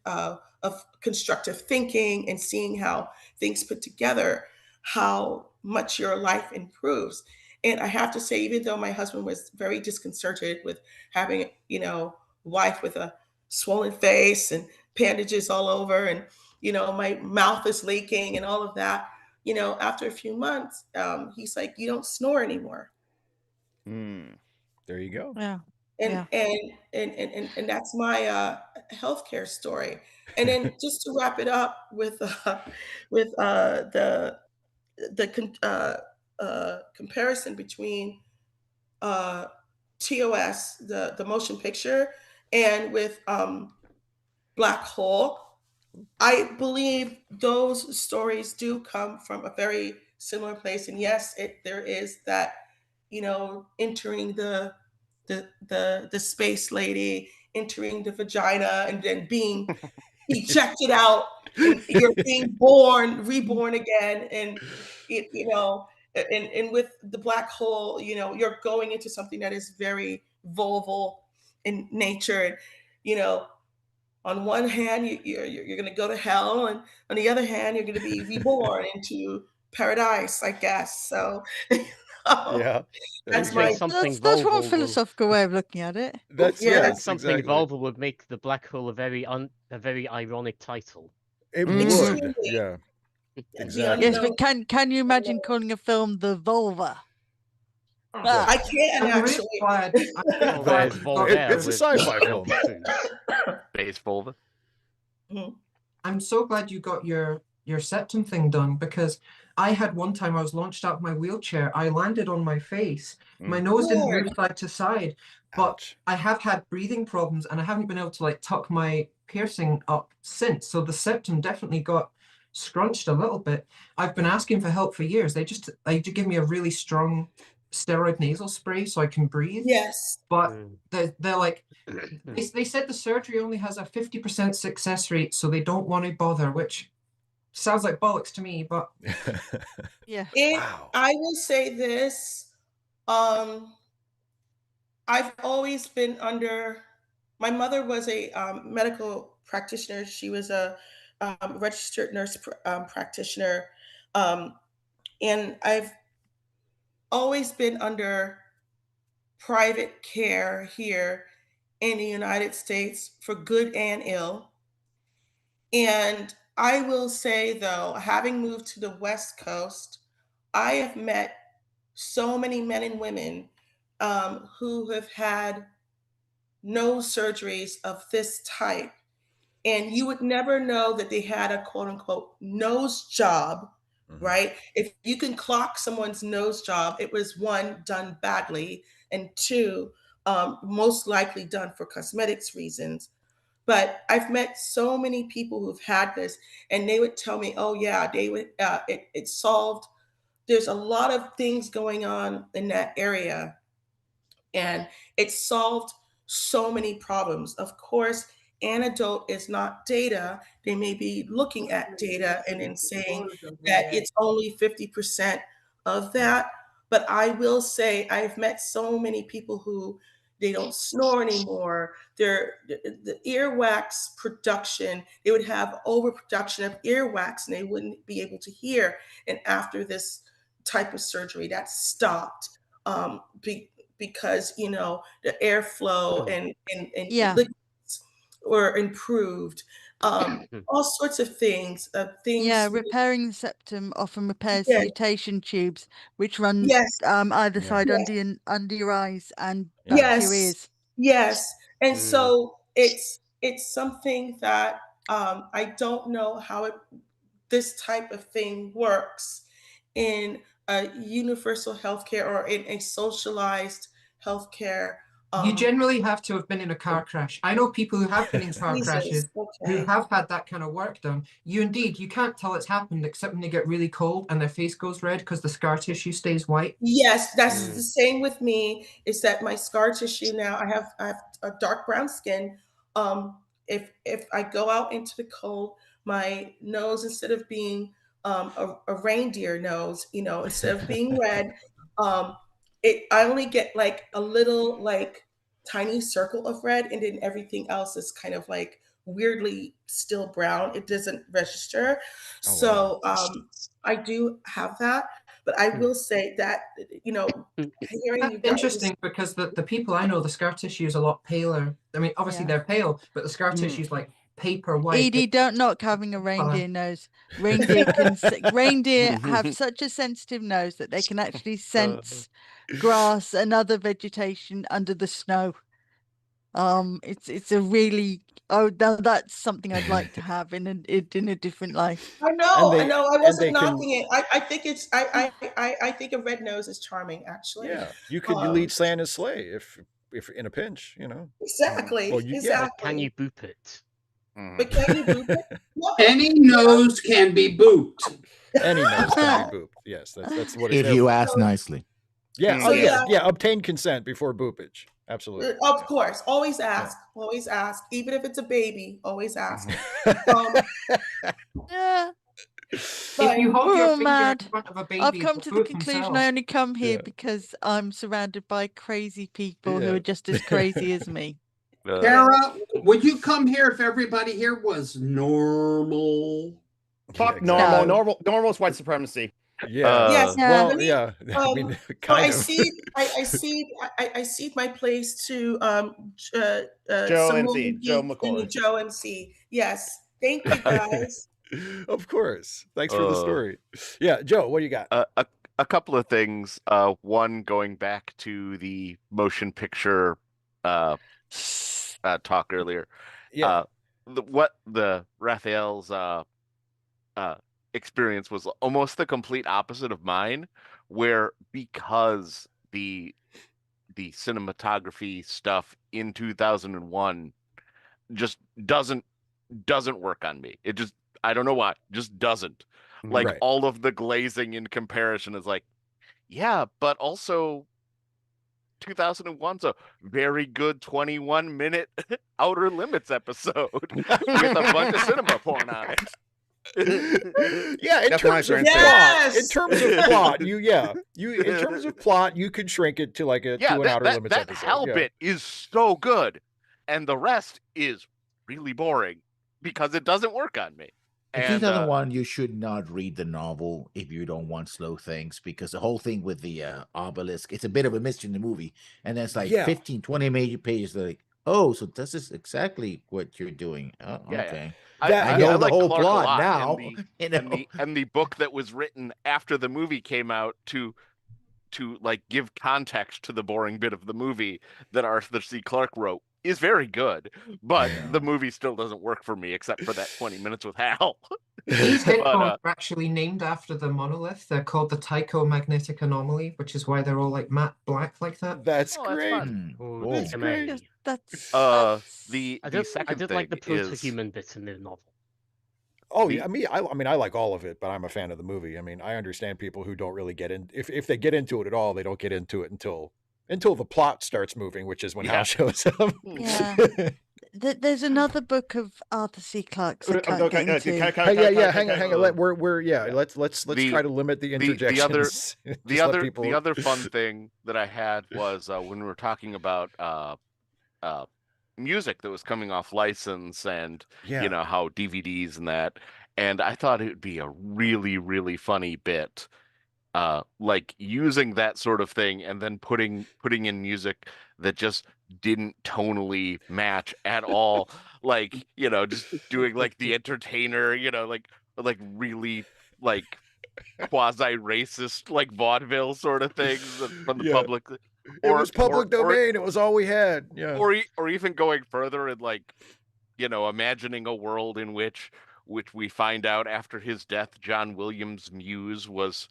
constructive thinking and seeing how things put together, how much your life improves. And I have to say, even though my husband was very disconcerted with having, you know, wife with a swollen face and bandages all over, and, you know, my mouth is leaking and all of that, you know, after a few months, he's like, "You don't snore anymore." There you go. Yeah. And that's my healthcare story. And then just to wrap it up with the comparison between TOS, the motion picture, and with Black Hole, I believe those stories do come from a very similar place. And yes, there is that, you know, entering the space lady, entering the vagina, and then being ejected out, and you're being reborn again, and you know, and with the Black Hole, you know, you're going into something that is very vulval in nature, and you know, on one hand, you're going to go to hell, and on the other hand, you're going to be reborn into paradise, I guess. So, yeah, that's my that's one philosophical way of looking at it. That's something exactly. Volvo would make the Black Hole a very ironic title. It would, yeah, exactly. Yes, but can you imagine calling a film The Vulva? I can actually. It's a sci-fi film. Space Volva. I'm so glad you got your septum thing done, because I had one time I was launched out of my wheelchair. I landed on my face. My nose didn't move side to side, but I have had breathing problems, and I haven't been able to like tuck my piercing up since. So the septum definitely got scrunched a little bit. I've been asking for help for years. They give me a really strong steroid nasal spray so I can breathe. Yes. But they're like, they said the surgery only has a 50% success rate, so they don't want to bother, which sounds like bollocks to me, but yeah. I will say this. I've always been under, my mother was a medical practitioner. She was a registered nurse practitioner. And I've always been under private care here in the United States for good and ill. And I will say, though, having moved to the West Coast, I have met so many men and women who have had nose surgeries of this type. And you would never know that they had a quote unquote nose job, right? If you can clock someone's nose job, it was one, done badly, and two, most likely done for cosmetics reasons. But I've met so many people who've had this, and they would tell me, oh yeah, they would, it solved. There's a lot of things going on in that area, and it solved so many problems. Of course, anecdote is not data. They may be looking at data and then saying that it's only 50% of that. But I will say I've met so many people who they don't snore anymore. The earwax production, they would have overproduction of earwax and they wouldn't be able to hear. And after this type of surgery, that stopped because, you know, the airflow and liquids were improved. All sorts of things. Yeah, repairing the septum often repairs Yes. eustachian tubes, which run Yes. either side Yes. under your eyes and back to your ears. Yes. And so it's something that I don't know how this type of thing works in a universal healthcare or in a socialized healthcare. You generally have to have been in a car crash. I know people who have been in car crashes who have had that kind of work done. You can't tell it's happened except when they get really cold and their face goes red because the scar tissue stays white. Yes, that's the same with me. Is that my scar tissue now? I have a dark brown skin. If I go out into the cold, my nose, instead of being a reindeer nose, you know, instead of being red, I only get like a little like tiny circle of red, and then everything else is kind of like weirdly still brown. It doesn't register. So I do have that, but I will say that, you know, hearing you guys, interesting because the people I know, the scar tissue is a lot paler. I mean, obviously they're pale, but the scar tissue is like paper white. Edie, don't knock having a reindeer nose. Reindeer have such a sensitive nose that they can actually sense grass and other vegetation under the snow. It's a really now that's something I'd like to have in a different life. I know. I wasn't knocking it. I think it's I think a red nose is charming, actually. Yeah, you could lead Santa's sleigh if in a pinch, you know. Exactly. Exactly. Can you boop it? But can you boop it? No. Any nose can be booped. Any nose can be booped. Yes, that's what. If you ask nicely. Yeah. Obtain consent before boopage. Absolutely. Of course. Always ask. Yeah. Always ask. Even if it's a baby, always ask. Yeah. If you hold your finger in front of a baby, I've come to the conclusion I only come here because I'm surrounded by crazy people who are just as crazy as me. Sarah, would you come here if everybody here was normal? Fuck normal. Normal is white supremacy. Yeah. Yes. Well, yeah. I mean, I cede my place to Joe MC. Joe McCoy. Joe MC. Yes. Thank you, guys. Of course. Thanks for the story. Yeah, Joe, what do you got? A couple of things. One, going back to the motion picture talk earlier. Yeah. The Raphael's experience was almost the complete opposite of mine, where because the cinematography stuff in 2001 just doesn't work on me. It just, I don't know why, just doesn't. Like all of the glazing in comparison is like, yeah, but also 2001's a very good 21-minute Outer Limits episode with a bunch of cinema porn on it. Yeah, in terms of plot, in terms of plot, you could shrink it to like to an Outer Limits episode. That hell bit is so good, and the rest is really boring because it doesn't work on me. In 2001, you should not read the novel if you don't want slow things, because the whole thing with the obelisk, it's a bit of a mystery in the movie, and then it's like 15, 20 major pages. Like, oh, so this is exactly what you're doing. Oh, okay. I know the whole plot now. And the book that was written after the movie came out to like give context to the boring bit of the movie that Arthur C. Clarke wrote is very good, but the movie still doesn't work for me except for that 20 minutes with Hal. These headphones are actually named after the monolith. They're called the Tycho Magnetic Anomaly, which is why they're all like matte black like that. That's great. That's great. The second I did like the proto-human bit in the novel. Oh yeah, I mean, I like all of it, but I'm a fan of the movie. I mean, I understand people who don't really get in. If they get into it at all, they don't get into it until the plot starts moving, which is when Hal shows up. Yeah. There's another book of Arthur C. Clarke's I can't Okay, get into. Hang on. Let's try to limit the interjections. The other fun thing that I had was when we were talking about music that was coming off license and you know how DVDs and that, and I thought it would be a really, really funny bit, like using that sort of thing and then putting in music that just didn't tonally match at all, like, you know, just doing like the Entertainer, you know, like really like quasi-racist like vaudeville sort of things from the public. It was public domain. It was all we had. Yeah. Or even going further and like, you know, imagining a world in which we find out after his death, John Williams' muse was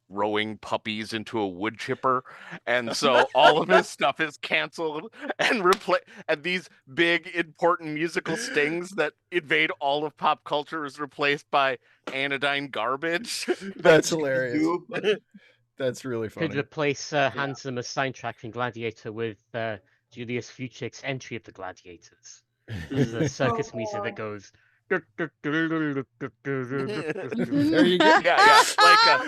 rowing puppies into a wood chipper, and so all of his stuff is canceled and and these big important musical stings that invade all of pop culture is replaced by anodyne garbage. That's hilarious. That's really funny. Could replace Hans Zimmer's soundtrack in Gladiator with Julius Fuchik's entry of the Gladiators. There's a circus music that goes. There you go. Yeah.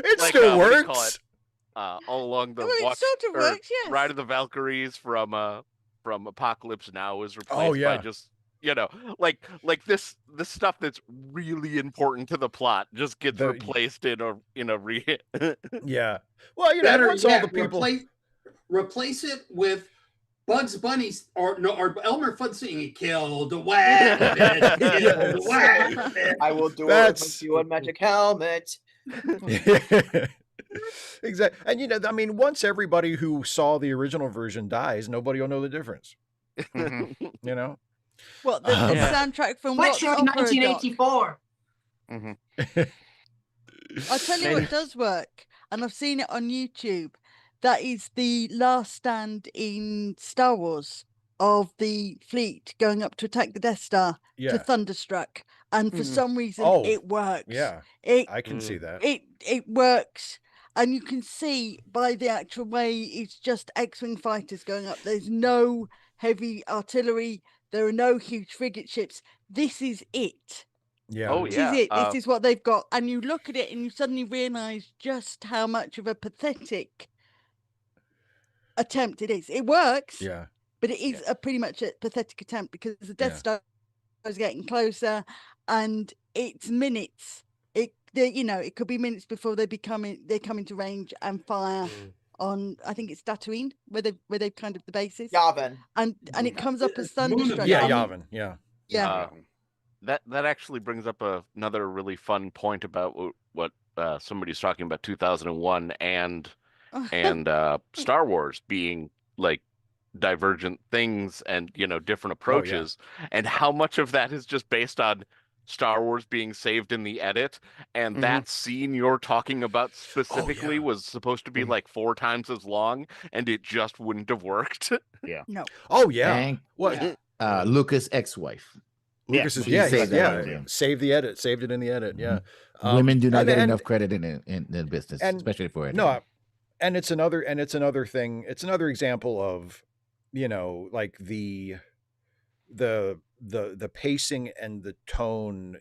It still works. All along the Ride of the Valkyries from Apocalypse Now is replaced by just, you know, like this stuff that's really important to the plot just gets replaced in a yeah. Well, you know, once all the people replace it with Bugs Bunny or Elmer Fudd singing "Kill the Wabbit, kill the Wabbit." I will do it with you a magic helmet. Exactly. And you know, I mean, once everybody who saw the original version dies, nobody will know the difference. You know? What the soundtrack from What's your 1984? I'll tell you what does work, and I've seen it on YouTube. That is the last stand in Star Wars of the fleet going up to attack the Death Star to Thunderstruck. And for some reason, it works. Yeah, I can see that. It works. And you can see by the actual way it's just X-Wing fighters going up. There's no heavy artillery. There are no huge frigate ships. This is it. Yeah. This is it. This is what they've got. And you look at it and you suddenly realize just how much of a pathetic attempt it is. It works, but it is a pretty much a pathetic attempt because the Death Star is getting closer, and it's minutes. It could be minutes before they come into range and fire on. I think it's Tatooine where they've kind of the bases. Yavin, and it comes up as Thunderstruck. Yavin. Yeah. That actually brings up another really fun point about what somebody's talking about 2001 and Star Wars being like divergent things and, you know, different approaches, and how much of that is just based on Star Wars being saved in the edit, and that scene you're talking about specifically was supposed to be like 4 times as long, and it just wouldn't have worked. No. Oh yeah. And, what? Lucas' ex-wife. Lucas's saved the edit, saved it in the edit. Yeah. Women do not get enough credit in the business, especially for it. No. And it's another thing. It's another example of, you know, like the pacing and the tone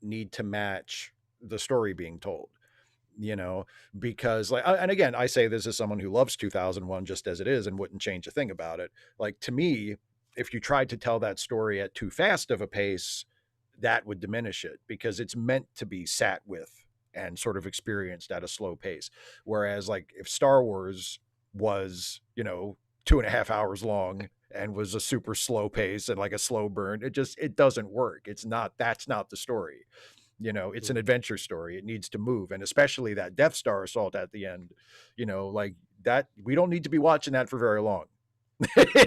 need to match the story being told, you know, because like, and again, I say this as someone who loves 2001 just as it is and wouldn't change a thing about it. Like, to me, if you tried to tell that story at too fast of a pace, that would diminish it, because it's meant to be sat with and sort of experienced at a slow pace. Whereas like if Star Wars was, you know, 2.5 hours long and was a super slow pace and like a slow burn, it doesn't work. That's not the story. You know, it's an adventure story. It needs to move. And especially that Death Star assault at the end, you know, like that, we don't need to be watching that for very long.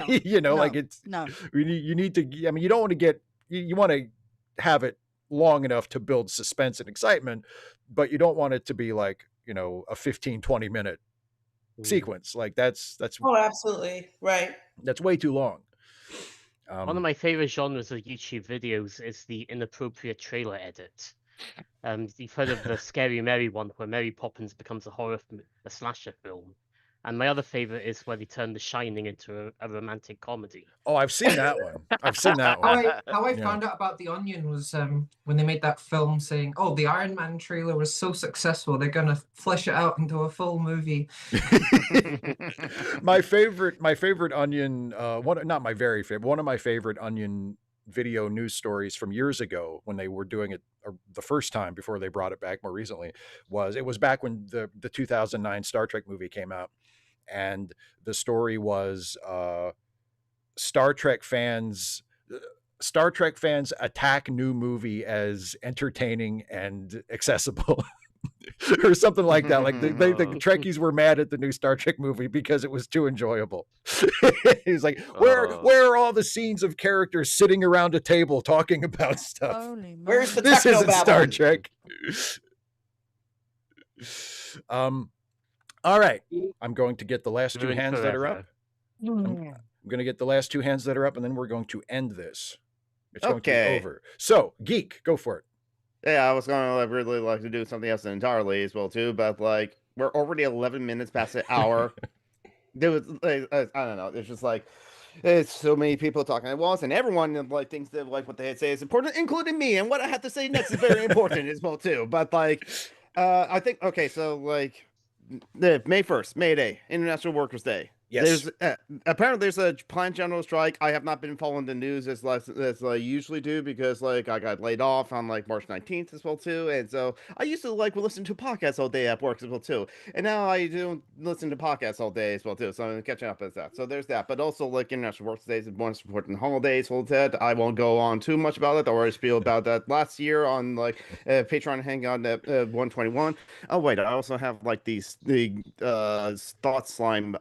You know, like you need to, I mean, you don't want to get, you want to have it long enough to build suspense and excitement, but you don't want it to be like, you know, a 15-20 minute sequence. Like that's absolutely right. That's way too long. One of my favorite genres of YouTube videos is the inappropriate trailer edit. You've heard of the Scary Mary one, where Mary Poppins becomes a slasher film. And my other favorite is where they turned The Shining into a romantic comedy. Oh, I've seen that one. I've seen that one. How I found out about The Onion was when they made that film saying, "Oh, the Iron Man trailer was so successful, they're gonna flesh it out into a full movie." my favorite Onion, not my very favorite, one of my favorite Onion video news stories from years ago when they were doing it the first time before they brought it back more recently was back when the 2009 Star Trek movie came out, and the story was Star Trek fans attack new movie as entertaining and accessible. Or something like that. Like the Trekkies were mad at the new Star Trek movie because it was too enjoyable. He's like, where are all the scenes of characters sitting around a table talking about stuff? Where's the this isn't technobabble? Star Trek. All right. I'm going to get the last two hands that are up. I'm going to get the last two hands that are up, and then we're going to end this. It's going to be over. So, Geek, go for it. Yeah, I was going to really like to do something else entirely as well too, but like we're already 11 minutes past the hour. There was I don't know. It's just like it's so many people talking at once, and everyone like thinks that like what they say is important, including me. And what I have to say next is very important as well too. But like, I think so like May 1st, May Day, International Workers' Day. Yes. There's apparently there's a planned general strike. I have not been following the news as I usually do because like I got laid off on like March 19th as well too, and so I used to like listen to podcasts all day at work as well too, and now I don't listen to podcasts all day as well too. So I'm catching up as that. So there's that, but also like International Workers' Day is the most important holidays. Well, Ted, I won't go on too much about it. I already spiel about that last year on like Patreon Hangout 121. Oh wait, I also have like the thought slime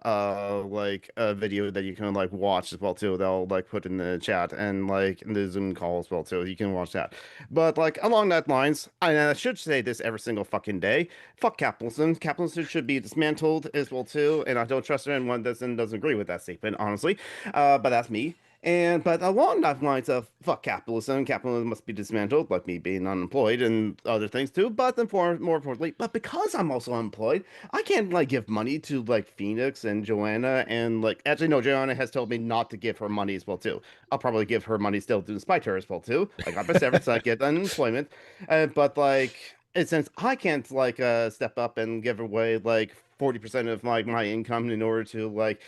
video that you can like watch as well too. They'll like put in the chat and like in the Zoom call as well too. You can watch that. But like along that lines, I should say this every single fucking day. Fuck capitalism. Capitalism should be dismantled as well too. And I don't trust anyone that doesn't agree with that statement, honestly. But that's me. But along that lines of fuck capitalism must be dismantled, like me being unemployed and other things too. But then more importantly, but because I'm also unemployed, I can't like give money to like Phoenix and Joanna and like actually no, Joanna has told me not to give her money as well too. I'll probably give her money still despite her as well too. I got my severance, I get unemployment, but like. And since I can't like step up and give away like 40% of my income in order to like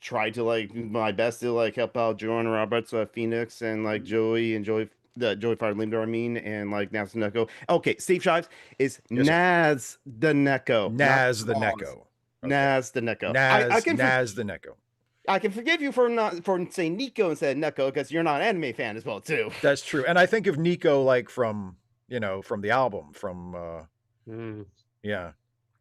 try to like my best to like help out Joanna Roberts, Phoenix, and like Joey Fire Linder, and like Naz the Neko. Okay, Steve Shives is Naz the Neko. Naz the Neko. Naz the Neko. Naz the Neko. I can forgive you for saying Nico instead of Neko because you're not an anime fan as well too. That's true, and I think of Nico like from the album yeah.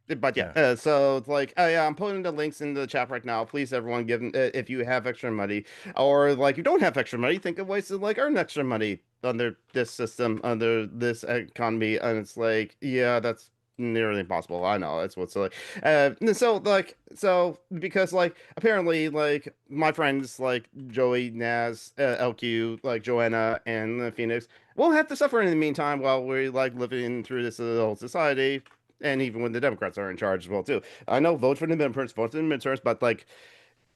But yeah, so it's like, yeah, I'm putting the links in the chat right now. Please, everyone, give if you have extra money, or like you don't have extra money, think of ways to like earn extra money under this system, under this economy. And it's like, yeah, that's nearly impossible. I know that's what's like. So because like apparently like my friends like Joey, Naz, LQ, like Joanna, and Phoenix won't have to suffer in the meantime while we're like living through this whole society. And even when the Democrats are in charge as well, too. I know, vote for the midterms, but, like,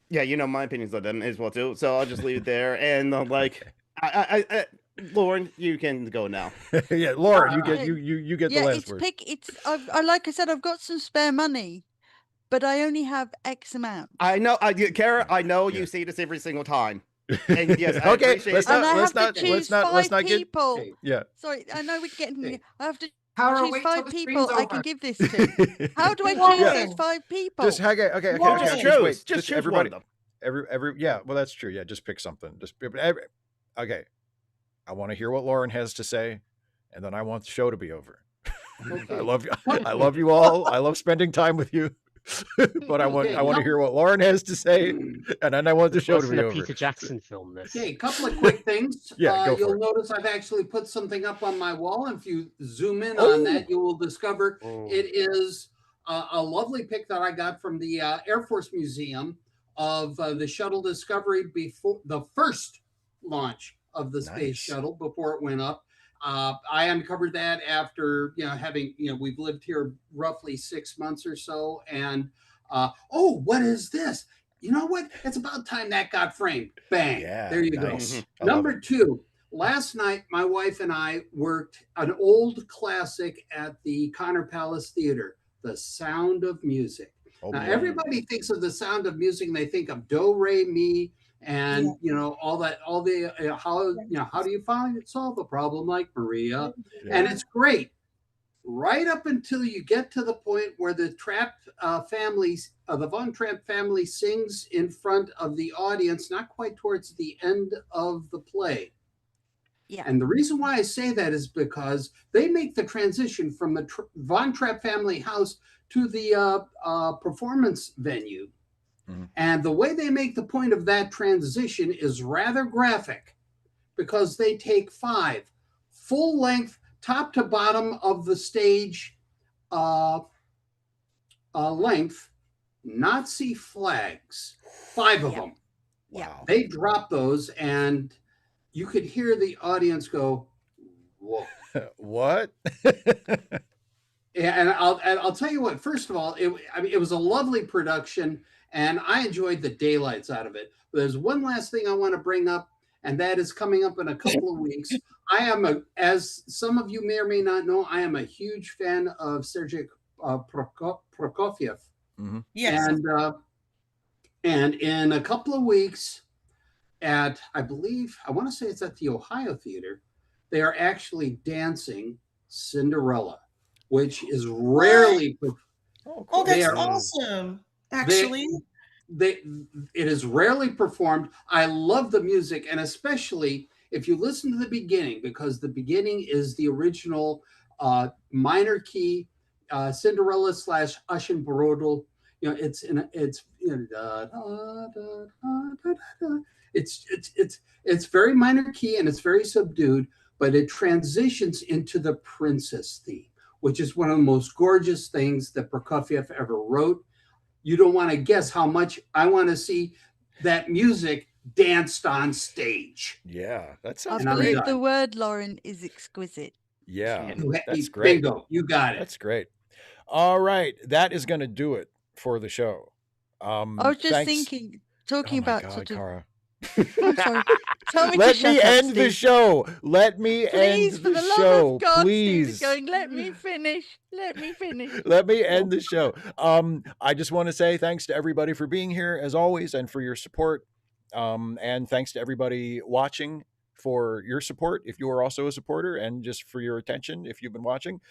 yeah, my opinions on them as well, too. So I'll just leave it there. And, like, Lauren, you can go now. Yeah, Lauren, you get the last word. Like I said, I've got some spare money, but I only have X amount. I know, Kara, I know you say this every single time. And yes, okay, let's not get people. Yeah. Sorry, I know we're getting. I have to. How choose 5 people I can give this to. How do I choose those 5 people? Just okay. Just everybody. Well, that's true. Yeah, just pick something. Okay. I want to hear what Lauren has to say, and then I want the show to be over. I love you. I love you all. I love spending time with you. But I want to hear what Lauren has to say, and then I want the show to be over. Peter Jackson film this. Okay, a couple of quick things. You'll notice I've actually put something up on my wall, and if you zoom in on that, you will discover it is a lovely pic that I got from the Air Force Museum of the shuttle Discovery before the first launch of the space shuttle before it went up. I uncovered that after, having, we've lived here roughly 6 months or so. And, oh, what is this? You know what? It's about time that got framed. Bang. Yeah, there you nice. go. Number 2, last night, my wife and I worked an old classic at the Connor Palace Theater, The Sound of Music. Oh, now, boy. everybody thinks of The Sound of Music and they think of do, re, mi, and all the how do you solve a problem like Maria? And it's great right up until you get to the point where the the Von Trapp family sings in front of the audience, not quite towards the end of the play. Yeah. And the reason why I say that is because they make the transition from the Von Trapp family house to the performance venue. Mm-hmm. And the way they make the point of that transition is rather graphic, because they take 5 full length, top to bottom of the stage length Nazi flags, 5 of them. Wow. They drop those, and you could hear the audience go, whoa. What? And I'll tell you what, first of all, it was a lovely production, and I enjoyed the daylights out of it. But there's one last thing I want to bring up, and that is coming up in a couple of weeks. As some of you may or may not know, I am a huge fan of Sergei Prokofiev. Mm-hmm. Yes. And in a couple of weeks I want to say it's at the Ohio Theater, they are actually dancing Cinderella, which is rarely. Oh, that's awesome. Actually, it is rarely performed. I love the music, and especially if you listen to the beginning, because the beginning is the original minor key Cinderella / Aschenbrodel. It's very minor key and it's very subdued, but it transitions into the princess theme, which is one of the most gorgeous things that Prokofiev ever wrote. You don't want to guess how much I want to see that music danced on stage. Yeah, that sounds I believe the word, Lauren, is exquisite. Yeah, that's great. Bingo, you got it. That's great. All right, that is going to do it for the show. I was just thinking, talking about God, Cara. I'm sorry. Tell me Let to me shut end up, the Steve. show. Let me Please, end for the the show. love of God, Please. Steve is going, let me finish. Let me finish. Let me end the show. I just want to say thanks to everybody for being here, as always, and for your support. And thanks to everybody watching for your support, if you are also a supporter, and just for your attention, if you've been watching.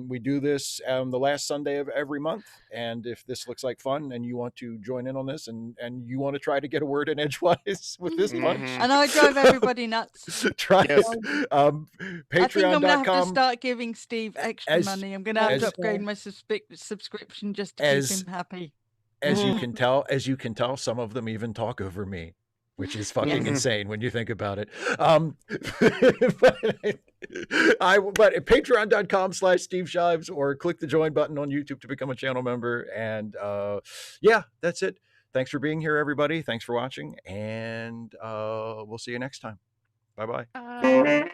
We do this the last Sunday of every month, and if this looks like fun and you want to join in on this, and you want to try to get a word in edgewise with this bunch, and I drive everybody nuts. try it. I think I'm gonna have to start giving Steve extra money. I'm gonna have to upgrade my subscription just to keep him happy. As you can tell, some of them even talk over me, which is fucking insane when you think about it. But at patreon.com/Steve Shives, or click the join button on YouTube to become a channel member. And yeah, that's it. Thanks for being here, everybody. Thanks for watching, and we'll see you next time. Bye-bye. Bye.